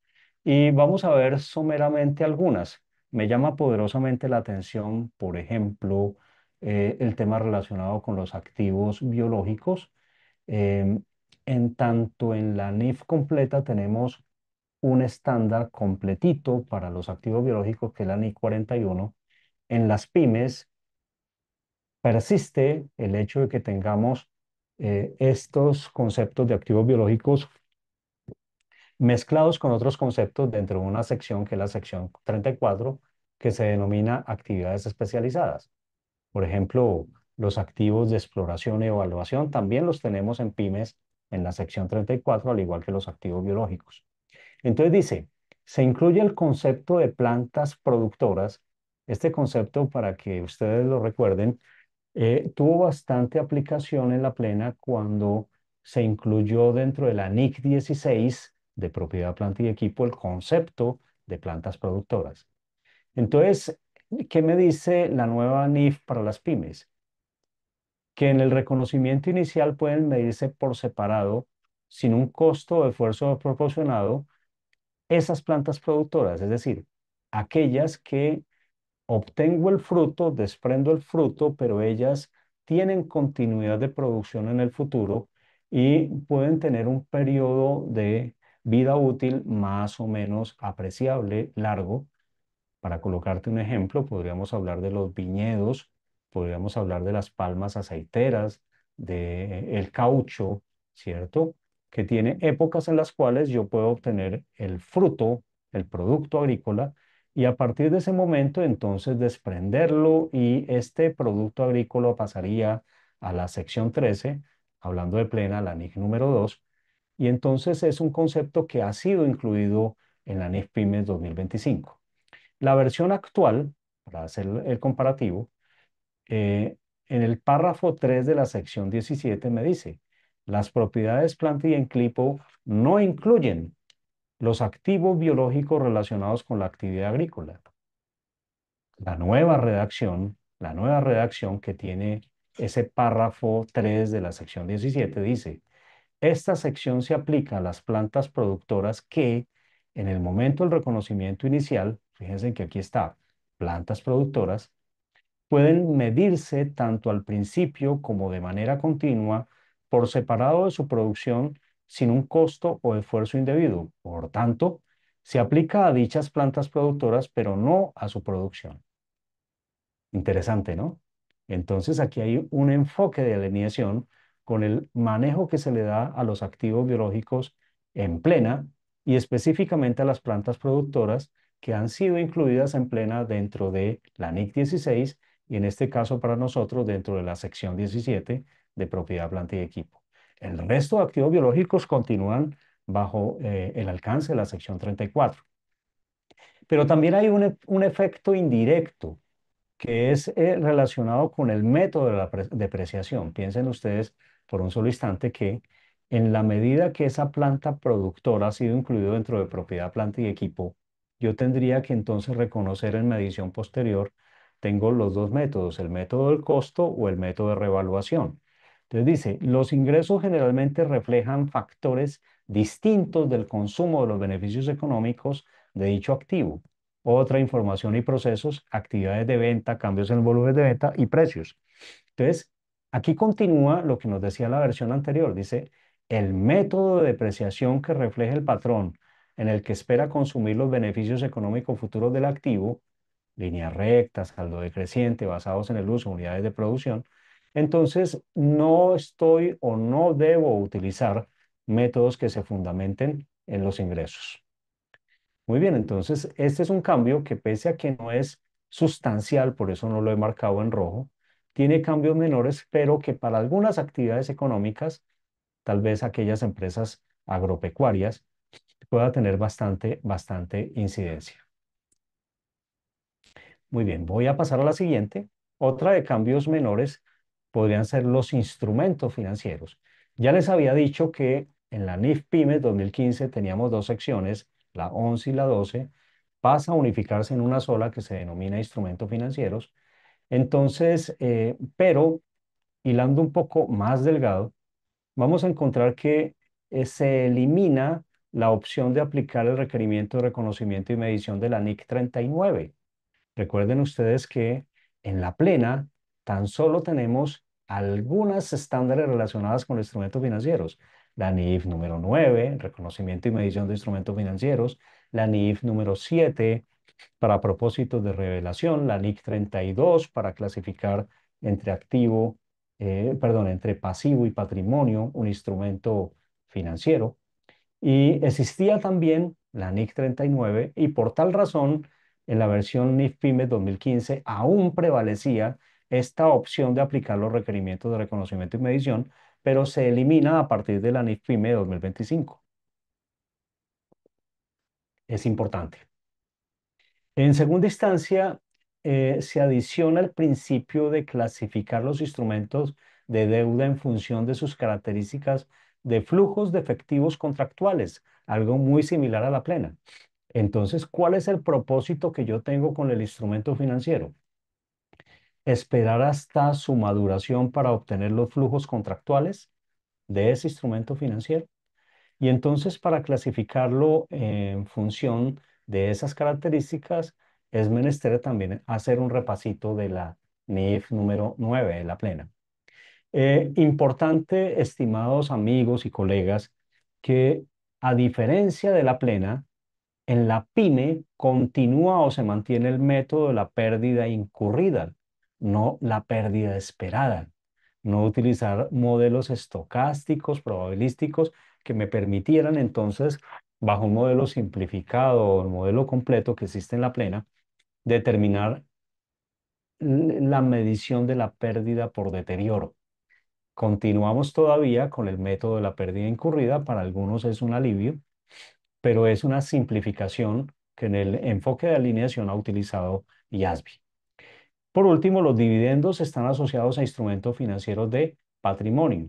[SPEAKER 3] Y vamos a ver someramente algunas. Me llama poderosamente la atención, por ejemplo, el tema relacionado con los activos biológicos. Em, en tanto en la NIF completa tenemos un estándar completito para los activos biológicos, que es la NIF 41. En las pymes persiste el hecho de que tengamos estos conceptos de activos biológicos mezclados con otros conceptos dentro de una sección que es la sección 34, que se denomina actividades especializadas. Por ejemplo, los activos de exploración y evaluación también los tenemos en pymes en la sección 34, al igual que los activos biológicos. Entonces dice, se incluye el concepto de plantas productoras. Este concepto, para que ustedes lo recuerden, tuvo bastante aplicación en la plena cuando se incluyó dentro de la NIC 16 de propiedad, planta y equipo el concepto de plantas productoras. Entonces, ¿qué me dice la nueva NIF para las pymes? Que en el reconocimiento inicial pueden medirse por separado, sin un costo o esfuerzo proporcionado, esas plantas productoras, es decir, aquellas que obtengo el fruto, desprendo el fruto, pero ellas tienen continuidad de producción en el futuro y pueden tener un periodo de vida útil más o menos apreciable, largo. Para colocarte un ejemplo, podríamos hablar de los viñedos, podríamos hablar de las palmas aceiteras, de el caucho, ¿cierto? Que tiene épocas en las cuales yo puedo obtener el fruto, el producto agrícola, y a partir de ese momento entonces desprenderlo y este producto agrícola pasaría a la sección 13, hablando de plena, la NIC número 2, y entonces es un concepto que ha sido incluido en la NIF Pymes 2025. La versión actual, para hacer el comparativo, eh, en el párrafo 3 de la sección 17 me dice, las propiedades planta y enclipo no incluyen los activos biológicos relacionados con la actividad agrícola. La nueva redacción que tiene ese párrafo 3 de la sección 17 dice, esta sección se aplica a las plantas productoras que, en el momento del reconocimiento inicial, fíjense que aquí está, plantas productoras, pueden medirse tanto al principio como de manera continua, por separado de su producción, sin un costo o esfuerzo indebido. Por tanto, se aplica a dichas plantas productoras, pero no a su producción. Interesante, ¿no? Entonces aquí hay un enfoque de alineación con el manejo que se le da a los activos biológicos en plena y específicamente a las plantas productoras que han sido incluidas en plena dentro de la NIC 16 y en este caso para nosotros dentro de la sección 17 de propiedad, planta y equipo. El resto de activos biológicos continúan bajo el alcance de la sección 34. Pero también hay un efecto indirecto que es relacionado con el método de la depreciación. Piensen ustedes por un solo instante que en la medida que esa planta productora ha sido incluido dentro de propiedad, planta y equipo, yo tendría que entonces reconocer en medición posterior, tengo los dos métodos, el método del costo o el método de revaluación. Entonces dice, los ingresos generalmente reflejan factores distintos del consumo de los beneficios económicos de dicho activo. Otra información y procesos, actividades de venta, cambios en el volumen de venta y precios. Entonces, aquí continúa lo que nos decía la versión anterior. Dice, el método de depreciación que refleja el patrón en el que espera consumir los beneficios económicos futuros del activo, línea recta, saldo decreciente, basados en el uso de unidades de producción. Entonces, no estoy o no debo utilizar métodos que se fundamenten en los ingresos. Muy bien, entonces este es un cambio que pese a que no es sustancial, por eso no lo he marcado en rojo, tiene cambios menores, pero que para algunas actividades económicas, tal vez aquellas empresas agropecuarias, pueda tener bastante incidencia. Muy bien, voy a pasar a la siguiente. Otra de cambios menores podrían ser los instrumentos financieros. Ya les había dicho que en la NIF PYME 2015 teníamos dos secciones, la 11 y la 12, pasa a unificarse en una sola que se denomina instrumentos financieros. Entonces, pero hilando un poco más delgado, vamos a encontrar que se elimina la opción de aplicar el requerimiento de reconocimiento y medición de la NIC 39. Recuerden ustedes que en la plena tan solo tenemos algunas estándares relacionadas con los instrumentos financieros. La NIF número 9, reconocimiento y medición de instrumentos financieros. La NIF número 7, para propósitos de revelación. La NIC 32, para clasificar entre entre pasivo y patrimonio, un instrumento financiero. Y existía también la NIC 39 y por tal razón en la versión NIF PYME 2015 aún prevalecía esta opción de aplicar los requerimientos de reconocimiento y medición, pero se elimina a partir de la NIF PYME 2025. Es importante. En segunda instancia, se adiciona el principio de clasificar los instrumentos de deuda en función de sus características de flujos de efectivos contractuales, algo muy similar a la plena. Entonces, ¿cuál es el propósito que yo tengo con el instrumento financiero? Esperar hasta su maduración para obtener los flujos contractuales de ese instrumento financiero. Y entonces, para clasificarlo en función de esas características, es menester también hacer un repasito de la NIF número 9 de la plena. Importante, estimados amigos y colegas, que a diferencia de la plena, en la PYME continúa o se mantiene el método de la pérdida incurrida, no la pérdida esperada. No utilizar modelos estocásticos, probabilísticos, que me permitieran entonces, bajo un modelo simplificado o el modelo completo que existe en la plena, determinar la medición de la pérdida por deterioro. Continuamos todavía con el método de la pérdida incurrida, para algunos es un alivio, pero es una simplificación que en el enfoque de alineación ha utilizado IASB. Por último, los dividendos están asociados a instrumentos financieros de patrimonio.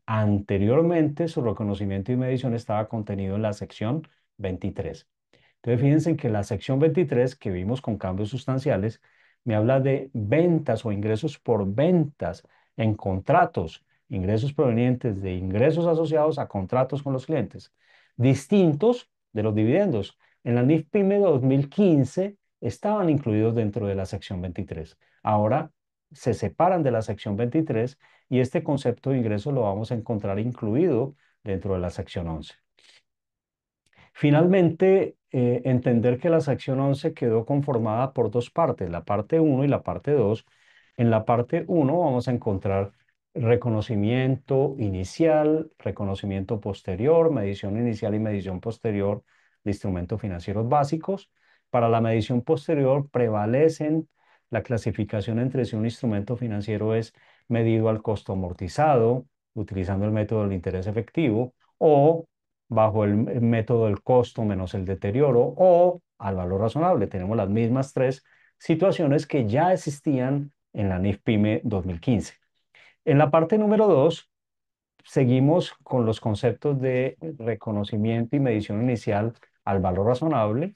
[SPEAKER 3] Anteriormente, su reconocimiento y medición estaba contenido en la sección 23. Entonces, fíjense que la sección 23, que vimos con cambios sustanciales, me habla de ventas o ingresos por ventas en contratos, ingresos provenientes de ingresos asociados a contratos con los clientes, distintos de los dividendos. En la NIF PYME 2015 estaban incluidos dentro de la sección 23. Ahora se separan de la sección 23 y este concepto de ingreso lo vamos a encontrar incluido dentro de la sección 11. Finalmente, entender que la sección 11 quedó conformada por dos partes, la parte 1 y la parte 2. En la parte 1 vamos a encontrar reconocimiento inicial, reconocimiento posterior, medición inicial y medición posterior de instrumentos financieros básicos. Para la medición posterior prevalecen la clasificación entre si un instrumento financiero es medido al costo amortizado, utilizando el método del interés efectivo, o bajo el método del costo menos el deterioro, o al valor razonable. Tenemos las mismas tres situaciones que ya existían en la NIF-PYME 2015. En la parte número 2, seguimos con los conceptos de reconocimiento y medición inicial al valor razonable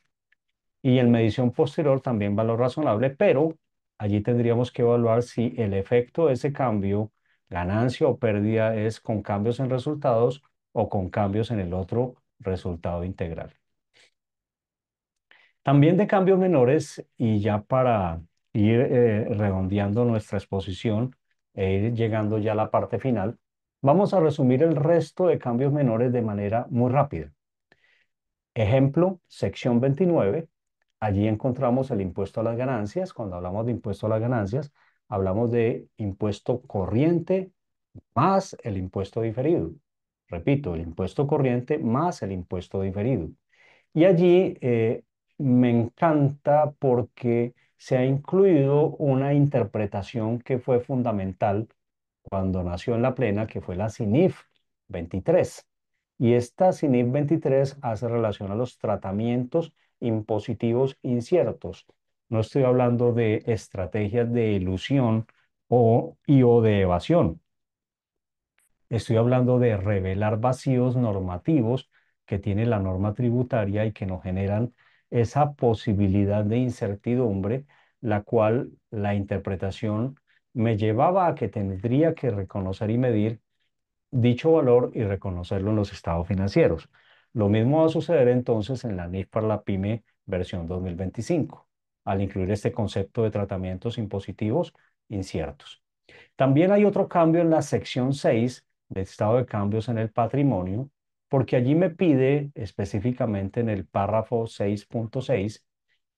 [SPEAKER 3] y en medición posterior también valor razonable, pero allí tendríamos que evaluar si el efecto de ese cambio, ganancia o pérdida, es con cambios en resultados o con cambios en el otro resultado integral. También de cambios menores, y ya para ir redondeando nuestra exposición e ir llegando ya a la parte final, vamos a resumir el resto de cambios menores de manera muy rápida. Ejemplo, sección 29. Allí encontramos el impuesto a las ganancias. Cuando hablamos de impuesto a las ganancias, hablamos de impuesto corriente más el impuesto diferido. Repito, el impuesto corriente más el impuesto diferido. Y allí me encanta porque se ha incluido una interpretación que fue fundamental cuando nació en la plena, que fue la CINIF 23. Y esta CINIF 23 hace relación a los tratamientos impositivos inciertos. No estoy hablando de estrategias de ilusión o de evasión. Estoy hablando de revelar vacíos normativos que tiene la norma tributaria y que nos generan esa posibilidad de incertidumbre, la cual la interpretación me llevaba a que tendría que reconocer y medir dicho valor y reconocerlo en los estados financieros. Lo mismo va a suceder entonces en la NIF para la PYME versión 2025, al incluir este concepto de tratamientos impositivos inciertos. También hay otro cambio en la sección 6 de estado de cambios en el patrimonio, porque allí me pide específicamente en el párrafo 6.6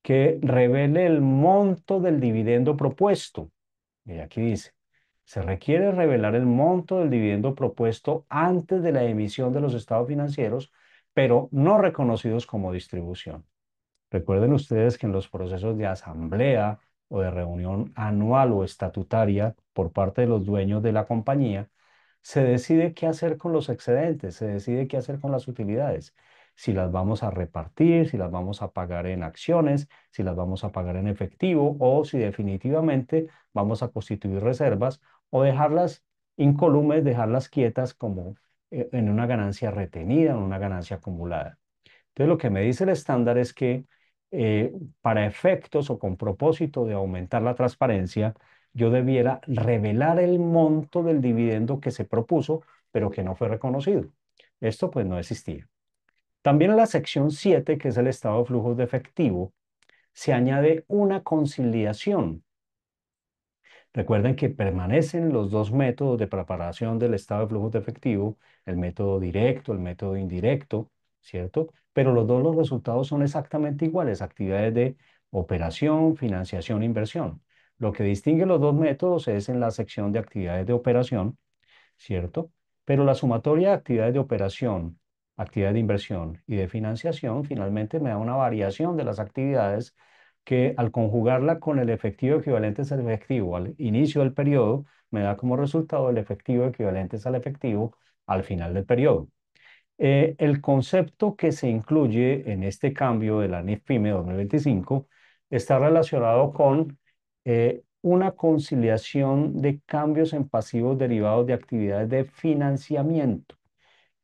[SPEAKER 3] que revele el monto del dividendo propuesto. Y aquí dice, se requiere revelar el monto del dividendo propuesto antes de la emisión de los estados financieros, pero no reconocidos como distribución. Recuerden ustedes que en los procesos de asamblea o de reunión anual o estatutaria por parte de los dueños de la compañía, se decide qué hacer con los excedentes, se decide qué hacer con las utilidades, si las vamos a repartir, si las vamos a pagar en acciones, si las vamos a pagar en efectivo o si definitivamente vamos a constituir reservas o dejarlas incólumes, dejarlas quietas como en una ganancia retenida, en una ganancia acumulada. Entonces, lo que me dice el estándar es que para efectos o con propósito de aumentar la transparencia, yo debiera revelar el monto del dividendo que se propuso, pero que no fue reconocido. Esto pues no existía. También en la sección 7, que es el estado de flujos de efectivo, se añade una conciliación. Recuerden que permanecen los dos métodos de preparación del estado de flujos de efectivo, el método directo, el método indirecto, ¿cierto? Pero los resultados son exactamente iguales, actividades de operación, financiación, inversión. Lo que distingue los dos métodos es en la sección de actividades de operación, ¿cierto? Pero la sumatoria de actividades de operación, actividades de inversión y de financiación finalmente me da una variación de las actividades que al conjugarla con el efectivo equivalente al efectivo al inicio del periodo, me da como resultado el efectivo equivalente al efectivo al final del periodo. El concepto que se incluye en este cambio de la NIF-PYME 2025 está relacionado con una conciliación de cambios en pasivos derivados de actividades de financiamiento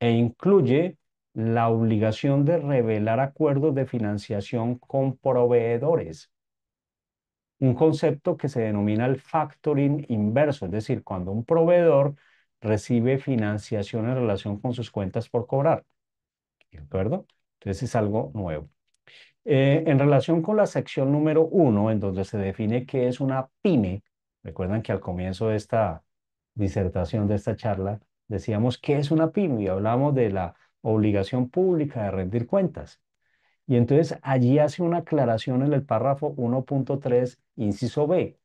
[SPEAKER 3] e incluye la obligación de revelar acuerdos de financiación con proveedores, un concepto que se denomina el factoring inverso, es decir, cuando un proveedor recibe financiación en relación con sus cuentas por cobrar. ¿De acuerdo? Entonces es algo nuevo. En relación con la sección número 1, en donde se define qué es una pyme, recuerdan que al comienzo de esta disertación, de esta charla, decíamos qué es una pyme y hablamos de la obligación pública de rendir cuentas. Y entonces allí hace una aclaración en el párrafo 1.3, inciso B.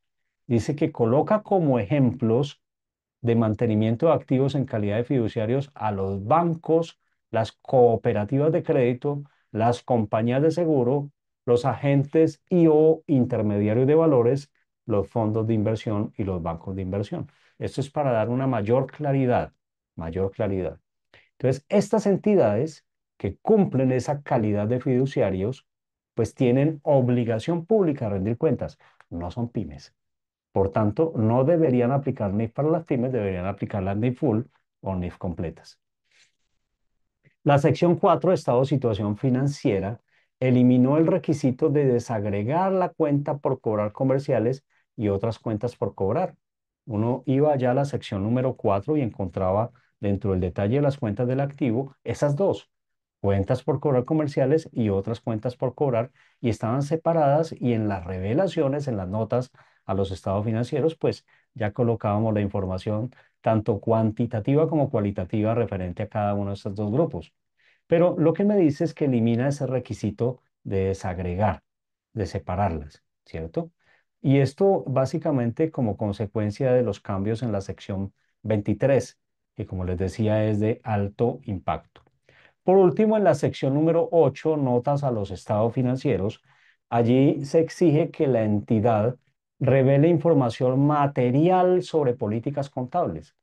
[SPEAKER 3] Dice que coloca como ejemplos de mantenimiento de activos en calidad de fiduciarios a los bancos, las cooperativas de crédito, las compañías de seguro, los agentes y o intermediarios de valores, los fondos de inversión y los bancos de inversión. Esto es para dar una mayor claridad, mayor claridad. Entonces, estas entidades que cumplen esa calidad de fiduciarios, pues tienen obligación pública de rendir cuentas. No son pymes. Por tanto, no deberían aplicar NIF para las pymes, deberían aplicar las NIF full o NIF completas. La sección 4, Estado de Situación Financiera, eliminó el requisito de desagregar la cuenta por cobrar comerciales y otras cuentas por cobrar. Uno iba ya a la sección número 4 y encontraba dentro del detalle de las cuentas del activo esas dos, cuentas por cobrar comerciales y otras cuentas por cobrar, y estaban separadas y en las revelaciones, en las notas a los estados financieros, pues ya colocábamos la información tanto cuantitativa como cualitativa referente a cada uno de estos dos grupos. Pero lo que me dice es que elimina ese requisito de desagregar, de separarlas, ¿cierto? Y esto básicamente como consecuencia de los cambios en la sección 23, que como les decía es de alto impacto. Por último, en la sección número 8, notas a los estados financieros, allí se exige que la entidad revele información material sobre políticas contables.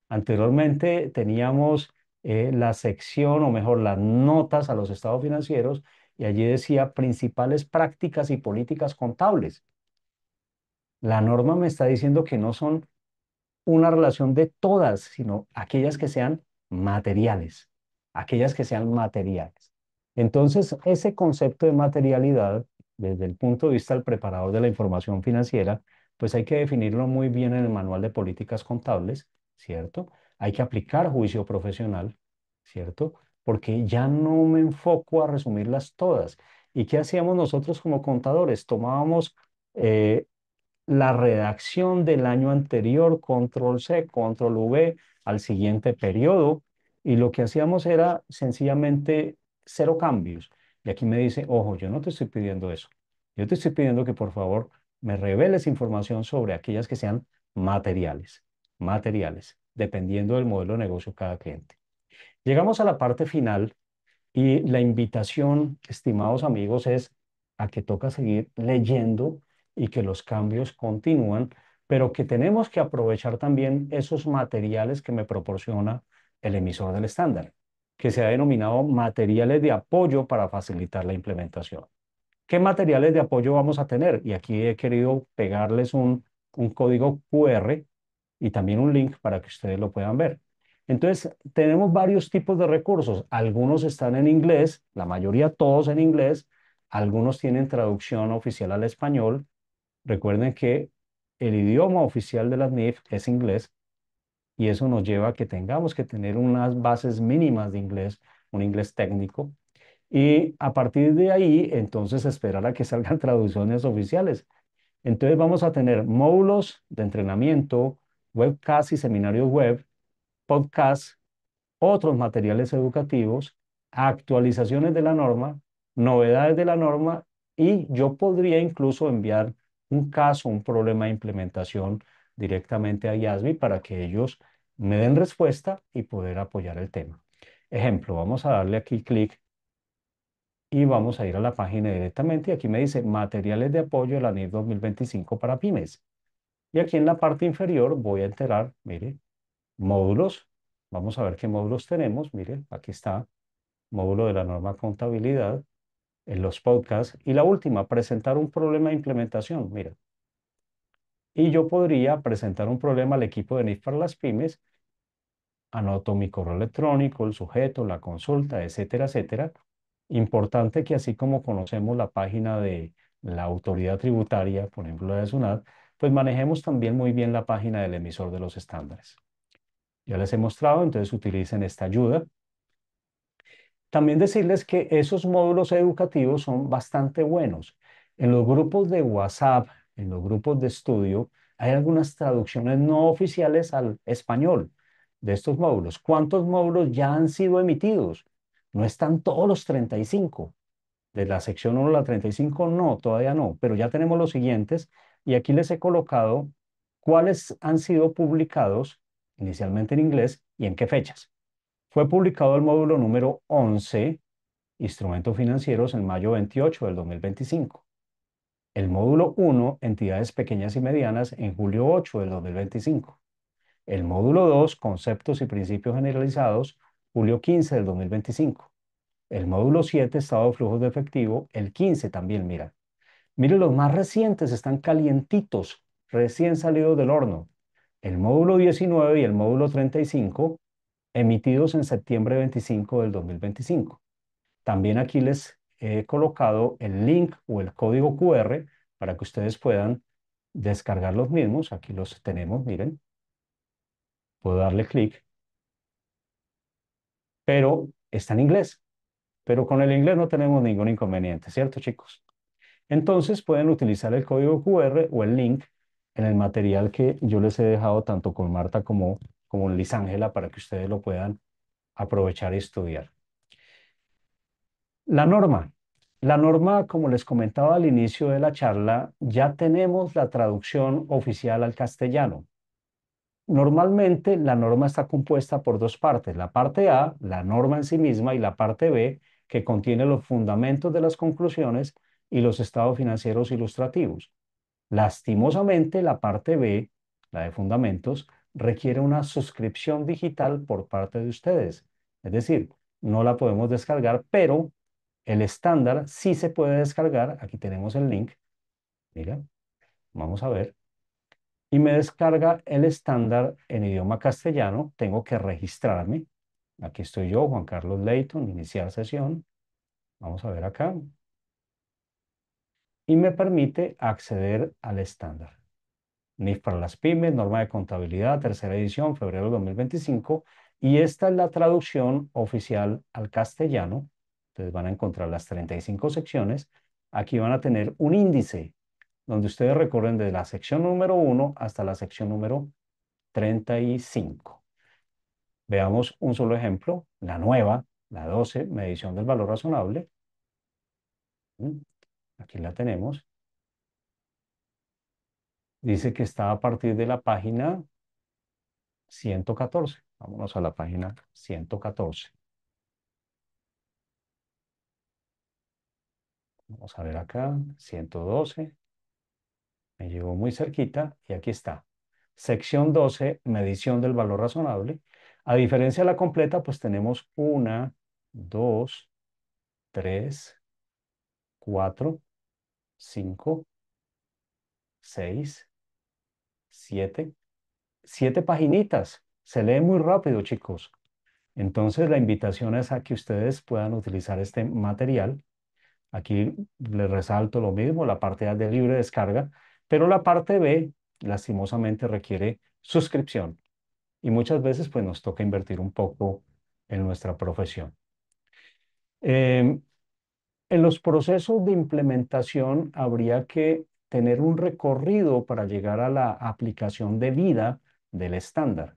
[SPEAKER 3] Anteriormente teníamos la sección, o mejor, las notas a los estados financieros, y allí decía principales prácticas y políticas contables. La norma me está diciendo que no son una relación de todas, sino aquellas que sean materiales, aquellas que sean materiales. Entonces, ese concepto de materialidad, desde el punto de vista del preparador de la información financiera, pues hay que definirlo muy bien en el manual de políticas contables, ¿cierto? Hay que aplicar juicio profesional, ¿cierto? Porque ya no me enfoco a resumirlas todas. ¿Y qué hacíamos nosotros como contadores? Tomábamos eh, la redacción del año anterior, control C, control V, al siguiente periodo, y lo que hacíamos era sencillamente cero cambios. Y aquí me dice, ojo, yo no te estoy pidiendo eso. Yo te estoy pidiendo que por favor me reveles información sobre aquellas que sean materiales, materiales, dependiendo del modelo de negocio de cada cliente. Llegamos a la parte final y la invitación, estimados amigos, es a que toca seguir leyendo y que los cambios continúan, pero que tenemos que aprovechar también esos materiales que me proporciona el emisor del estándar, que se ha denominado materiales de apoyo para facilitar la implementación. ¿Qué materiales de apoyo vamos a tener? Y aquí he querido pegarles un código QR y también un link para que ustedes lo puedan ver. Entonces, tenemos varios tipos de recursos. Algunos están en inglés, la mayoría todos en inglés. Algunos tienen traducción oficial al español. Recuerden que el idioma oficial de las NIF es inglés y eso nos lleva a que tengamos que tener unas bases mínimas de inglés, un inglés técnico. Y a partir de ahí, entonces esperar a que salgan traducciones oficiales. Entonces vamos a tener módulos de entrenamiento, webcasts y seminarios web, podcasts, otros materiales educativos, actualizaciones de la norma, novedades de la norma, y yo podría incluso enviar un caso, un problema de implementación directamente a IASBI para que ellos me den respuesta y poder apoyar el tema. Ejemplo, vamos a darle aquí clic y vamos a ir a la página directamente y aquí me dice materiales de apoyo de la NIF 2025 para pymes. Y aquí en la parte inferior voy a enterar, mire, módulos. Vamos a ver qué módulos tenemos. Mire, aquí está, módulo de la norma contabilidad, en los podcasts. Y la última, presentar un problema de implementación. Mira, y yo podría presentar un problema al equipo de NIF para las pymes. Anoto mi correo electrónico, el sujeto, la consulta, etcétera, etcétera. Importante que así como conocemos la página de la autoridad tributaria, por ejemplo, la de SUNAT, pues manejemos también muy bien la página del emisor de los estándares. Ya les he mostrado, entonces utilicen esta ayuda. También decirles que esos módulos educativos son bastante buenos. En los grupos de WhatsApp, en los grupos de estudio, hay algunas traducciones no oficiales al español de estos módulos. ¿Cuántos módulos ya han sido emitidos? No están todos los 35. De la sección 1 a la 35, no, todavía no, pero ya tenemos los siguientes y aquí les he colocado cuáles han sido publicados inicialmente en inglés, y en qué fechas. Fue publicado el módulo número 11, Instrumentos Financieros, en mayo 28 del 2025. El módulo 1, Entidades Pequeñas y Medianas, en julio 8 del 2025. El módulo 2, Conceptos y Principios Generalizados, julio 15 del 2025. El módulo 7, Estado de Flujos de Efectivo, el 15 también, mira. Mire, los más recientes están calientitos, recién salidos del horno. El módulo 19 y el módulo 35, emitidos en septiembre 25 del 2025. También aquí les he colocado el link o el código QR para que ustedes puedan descargar los mismos. Aquí los tenemos, miren. Puedo darle clic, pero está en inglés. Pero con el inglés no tenemos ningún inconveniente, ¿cierto, chicos? Entonces pueden utilizar el código QR o el link en el material que yo les he dejado tanto con Marta como Lisángela para que ustedes lo puedan aprovechar y estudiar. La norma. La norma, como les comentaba al inicio de la charla, ya tenemos la traducción oficial al castellano. Normalmente la norma está compuesta por dos partes. La parte A, la norma en sí misma, y la parte B, que contiene los fundamentos de las conclusiones y los estados financieros ilustrativos. Lastimosamente, la parte B, la de fundamentos, requiere una suscripción digital por parte de ustedes. Es decir, no la podemos descargar, pero el estándar sí se puede descargar. Aquí tenemos el link. Mira, vamos a ver. Y me descarga el estándar en idioma castellano. Tengo que registrarme. Aquí estoy yo, Juan Carlos Leighton, iniciar sesión. Vamos a ver acá. Y me permite acceder al estándar. NIF para las pymes, norma de contabilidad, tercera edición, febrero de 2025. Y esta es la traducción oficial al castellano. Ustedes van a encontrar las 35 secciones. Aquí van a tener un índice donde ustedes recorren desde la sección número 1 hasta la sección número 35. Veamos un solo ejemplo, la nueva, la 12, medición del valor razonable. Aquí la tenemos. Dice que está a partir de la página 114. Vámonos a la página 114. Vamos a ver acá, 112. Me llegó muy cerquita y aquí está. Sección 12, medición del valor razonable. A diferencia de la completa, pues tenemos 1, 2, 3, 4, 5, 6, 7. 7 paginitas. Se lee muy rápido, chicos. Entonces, la invitación es a que ustedes puedan utilizar este material. Aquí les resalto lo mismo, la parte A de libre descarga, pero la parte B, lastimosamente, requiere suscripción. Y muchas veces, pues, nos toca invertir un poco en nuestra profesión. Eh, En los procesos de implementación habría que tener un recorrido para llegar a la aplicación de vida del estándar.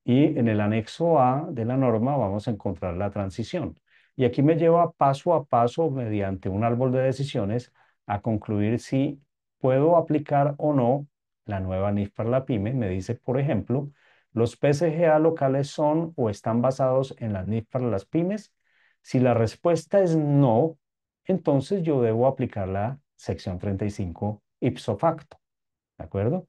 [SPEAKER 3] Y en el anexo A de la norma vamos a encontrar la transición. Y aquí me lleva paso a paso mediante un árbol de decisiones a concluir si puedo aplicar o no la nueva NIF para la pyme. Me dice, por ejemplo, los PCGA locales son o están basados en la NIF para las pymes. Si la respuesta es no, entonces yo debo aplicar la sección 35 ipso facto, ¿de acuerdo?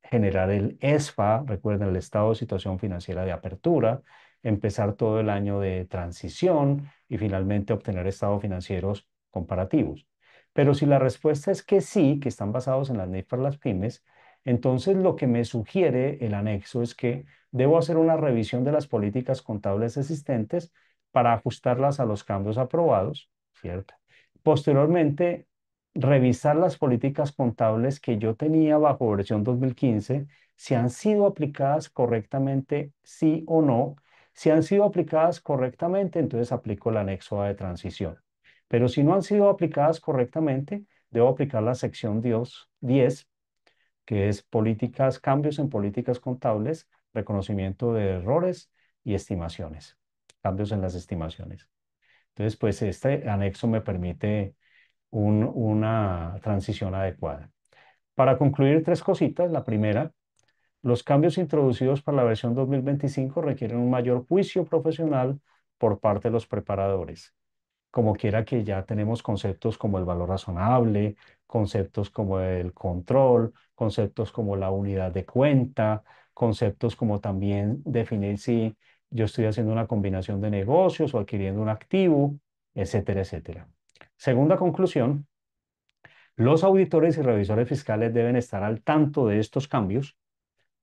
[SPEAKER 3] Generar el ESFA, recuerden el estado de situación financiera de apertura, empezar todo el año de transición y finalmente obtener estados financieros comparativos. Pero si la respuesta es que sí, que están basados en las NIF para las pymes, entonces lo que me sugiere el anexo es que debo hacer una revisión de las políticas contables existentes para ajustarlas a los cambios aprobados, ¿cierto? Posteriormente, revisar las políticas contables que yo tenía bajo versión 2015, si han sido aplicadas correctamente, sí o no. Si han sido aplicadas correctamente, entonces aplico el anexo A de transición. Pero si no han sido aplicadas correctamente, debo aplicar la sección 10, que es políticas, cambios en políticas contables, reconocimiento de errores y estimaciones, cambios en las estimaciones. Entonces, pues este anexo me permite una transición adecuada. Para concluir, tres cositas. La primera, los cambios introducidos para la versión 2025 requieren un mayor juicio profesional por parte de los preparadores. Como quiera que ya tenemos conceptos como el valor razonable, conceptos como el control, conceptos como la unidad de cuenta, conceptos como también definir si yo estoy haciendo una combinación de negocios o adquiriendo un activo, etcétera, etcétera. Segunda conclusión, los auditores y revisores fiscales deben estar al tanto de estos cambios,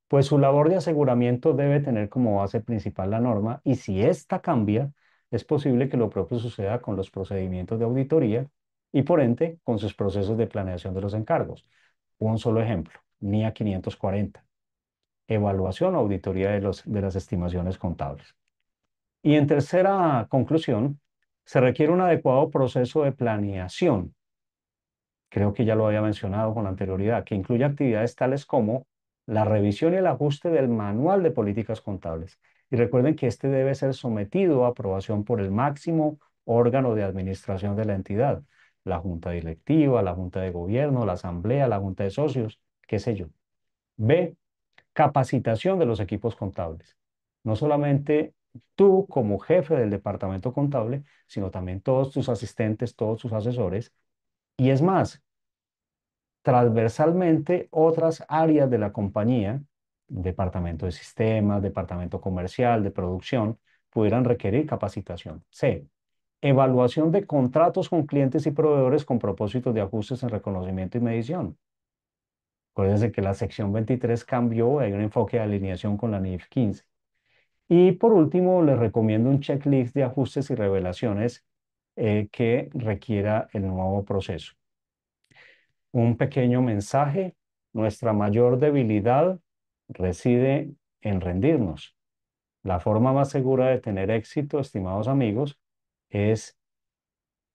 [SPEAKER 3] pues su labor de aseguramiento debe tener como base principal la norma y si ésta cambia, es posible que lo propio suceda con los procedimientos de auditoría y por ende con sus procesos de planeación de los encargos. Un solo ejemplo, NIA 540, evaluación o auditoría de las estimaciones contables. Y en tercera conclusión, se requiere un adecuado proceso de planeación, creo que ya lo había mencionado con anterioridad, que incluye actividades tales como la revisión y el ajuste del manual de políticas contables. Y recuerden que este debe ser sometido a aprobación por el máximo órgano de administración de la entidad, la junta directiva, la junta de gobierno, la asamblea, la junta de socios, qué sé yo. B, capacitación de los equipos contables. No solamente tú como jefe del departamento contable, sino también todos tus asistentes, todos tus asesores. Y es más, transversalmente otras áreas de la compañía, departamento de sistemas, departamento comercial, de producción, pudieran requerir capacitación. C. Evaluación de contratos con clientes y proveedores con propósitos de ajustes en reconocimiento y medición. Acuérdense que la sección 23 cambió, hay un enfoque de alineación con la NIF 15. Y por último, les recomiendo un checklist de ajustes y revelaciones que requiera el nuevo proceso. Un pequeño mensaje, nuestra mayor debilidad reside en rendirnos. La forma más segura de tener éxito, estimados amigos, es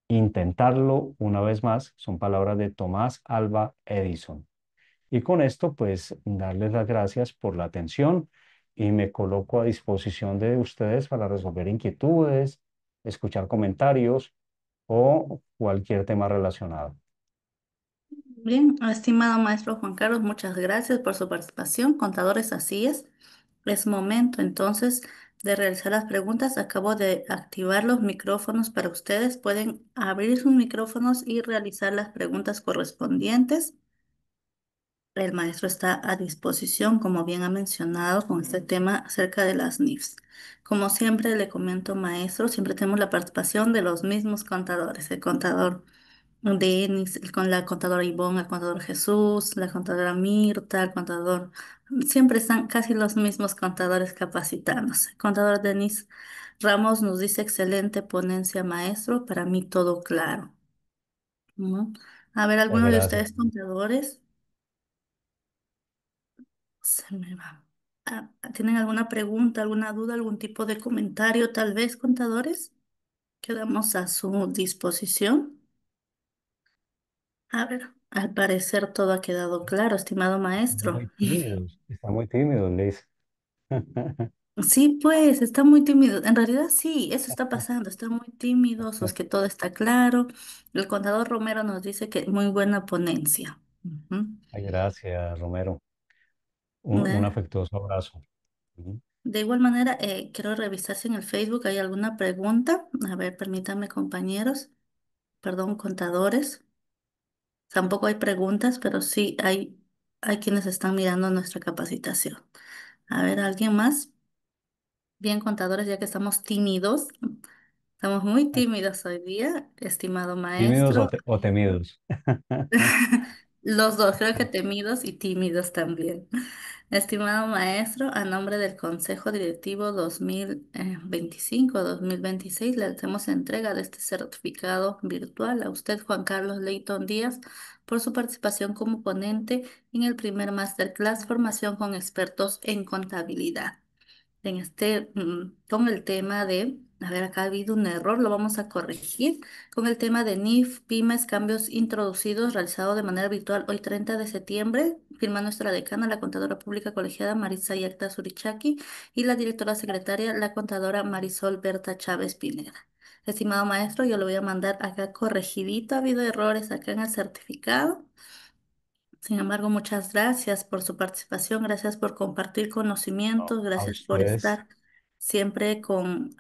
[SPEAKER 3] intentarlo una vez más. Son palabras de Tomás Alva Edison. Y con esto, pues, darles las gracias por la atención y me coloco a disposición de ustedes para resolver inquietudes, escuchar comentarios o cualquier tema relacionado.
[SPEAKER 1] Bien, estimado maestro Juan Carlos, muchas gracias por su participación. Contadores, así es. Es momento entonces de realizar las preguntas. Acabo de activar los micrófonos para ustedes. Pueden abrir sus micrófonos y realizar las preguntas correspondientes. El maestro está a disposición, como bien ha mencionado, con este tema acerca de las NIFs. Como siempre le comento, maestro, siempre tenemos la participación de los mismos contadores. El contador Denis, con la contadora Ivonne, el contador Jesús, la contadora Mirta, el contador. Siempre están casi los mismos contadores capacitándose. El contador Denis Ramos nos dice excelente ponencia, maestro. Para mí todo claro. ¿No? A ver,
[SPEAKER 3] Muchas
[SPEAKER 1] ¿alguno de
[SPEAKER 3] gracias.
[SPEAKER 1] ustedes contadores? Se me va. ¿Tienen alguna pregunta, alguna duda, algún tipo de comentario, tal vez, contadores? Quedamos a su disposición. A ver, al parecer todo ha quedado claro, estimado maestro.
[SPEAKER 3] Están muy tímidos, Liz.
[SPEAKER 1] Sí, pues, está muy tímido. En realidad sí, eso está pasando. Están muy tímidos, o es que todo está claro. El contador Romero nos dice que muy buena ponencia. Ujú.
[SPEAKER 3] Ay, gracias, Romero. Un
[SPEAKER 1] Eh,
[SPEAKER 3] afectuoso abrazo. Ujú.
[SPEAKER 1] De igual manera, quiero revisar si en el Facebook hay alguna pregunta. A ver, permítanme, compañeros. Perdón, contadores. Tampoco hay preguntas, pero sí hay quienes están mirando nuestra capacitación. A ver, ¿alguien más? Bien, contadores, ya que estamos tímidos. Estamos muy tímidos hoy día, estimado
[SPEAKER 3] ¿Tímidos
[SPEAKER 1] maestro.
[SPEAKER 3] o temidos?
[SPEAKER 1] Los dos, creo que temidos y tímidos también. Estimado maestro, a nombre del Consejo Directivo 2025-2026, le hacemos entrega de este certificado virtual a usted, Juan Carlos Leighton Díaz, por su participación como ponente en el primer Masterclass Formación con expertos en contabilidad. Con el tema de, a ver, acá ha habido un error, lo vamos a corregir, con el tema de NIF, pymes, cambios introducidos, realizado de manera virtual hoy 30 de septiembre, firma nuestra decana, la contadora pública colegiada Marisa Yacta Surichaki, y la directora secretaria, la contadora Marisol Berta Chávez Pineda. Estimado maestro, yo lo voy a mandar acá corregidito, ha habido errores acá en el certificado. Sin embargo, muchas gracias por su participación, gracias por compartir
[SPEAKER 3] No,
[SPEAKER 1] conocimientos,
[SPEAKER 3] a
[SPEAKER 1] gracias por
[SPEAKER 3] ustedes,
[SPEAKER 1] estar siempre con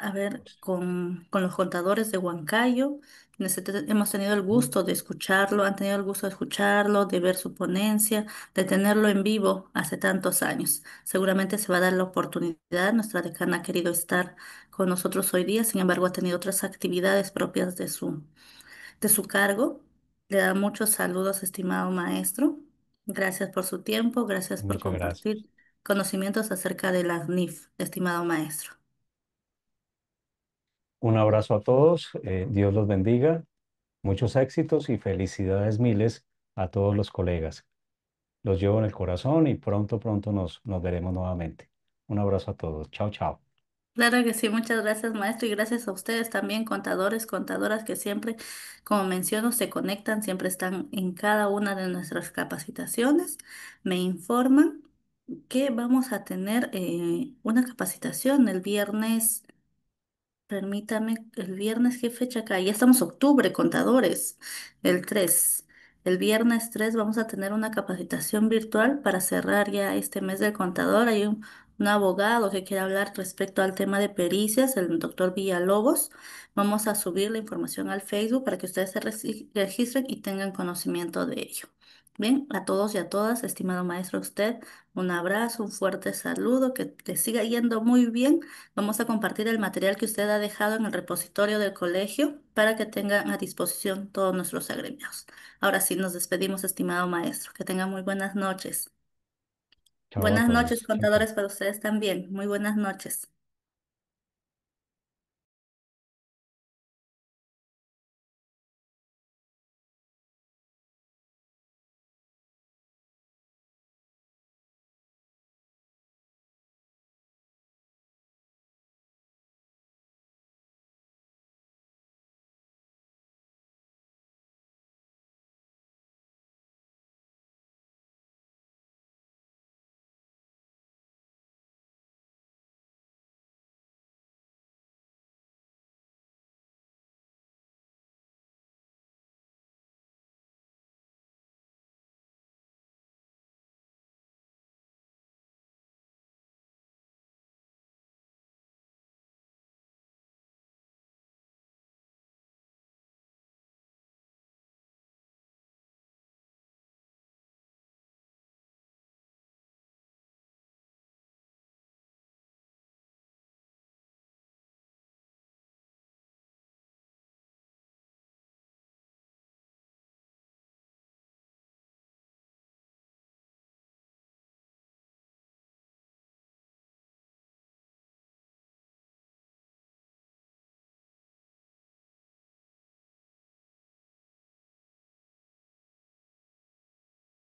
[SPEAKER 1] los contadores de Huancayo. Hemos tenido el gusto de escucharlo, han tenido el gusto de escucharlo, de ver su ponencia, de tenerlo en vivo hace tantos años. Seguramente se va a dar la oportunidad. Nuestra decana ha querido estar con nosotros hoy día, sin embargo, ha tenido otras actividades propias de su cargo. Le da muchos saludos, estimado maestro. Gracias por su tiempo, gracias por
[SPEAKER 3] muchas gracias.
[SPEAKER 1] compartir conocimientos acerca de la NIF, estimado maestro.
[SPEAKER 3] Un abrazo a todos, Dios los bendiga, muchos éxitos y felicidades miles a todos los colegas. Los llevo en el corazón y pronto, pronto nos veremos nuevamente. Un abrazo a todos. Chao, chao.
[SPEAKER 1] Claro que sí, muchas gracias, maestro, y gracias a ustedes también, contadores, contadoras que siempre, como menciono, se conectan, siempre están en cada una de nuestras capacitaciones. Me informan que vamos a tener una capacitación el viernes. Permítame, el viernes, ¿qué fecha cae? Ya estamos octubre, contadores, el 3. El viernes 3 vamos a tener una capacitación virtual para cerrar ya este mes del contador. Hay un abogado que quiere hablar respecto al tema de pericias, el doctor Villalobos. Vamos a subir la información al Facebook para que ustedes se registren y tengan conocimiento de ello. Bien, a todos y a todas, estimado maestro, usted, un abrazo, un fuerte saludo, que te siga yendo muy bien. Vamos a compartir el material que usted ha dejado en el repositorio del colegio para que tengan a disposición todos nuestros agremiados. Ahora sí, nos despedimos, estimado maestro. Que tengan muy buenas noches.
[SPEAKER 3] Chao a
[SPEAKER 1] Buenas noches,
[SPEAKER 3] todos. Chao, chao.
[SPEAKER 1] contadores, para ustedes también. Muy buenas noches.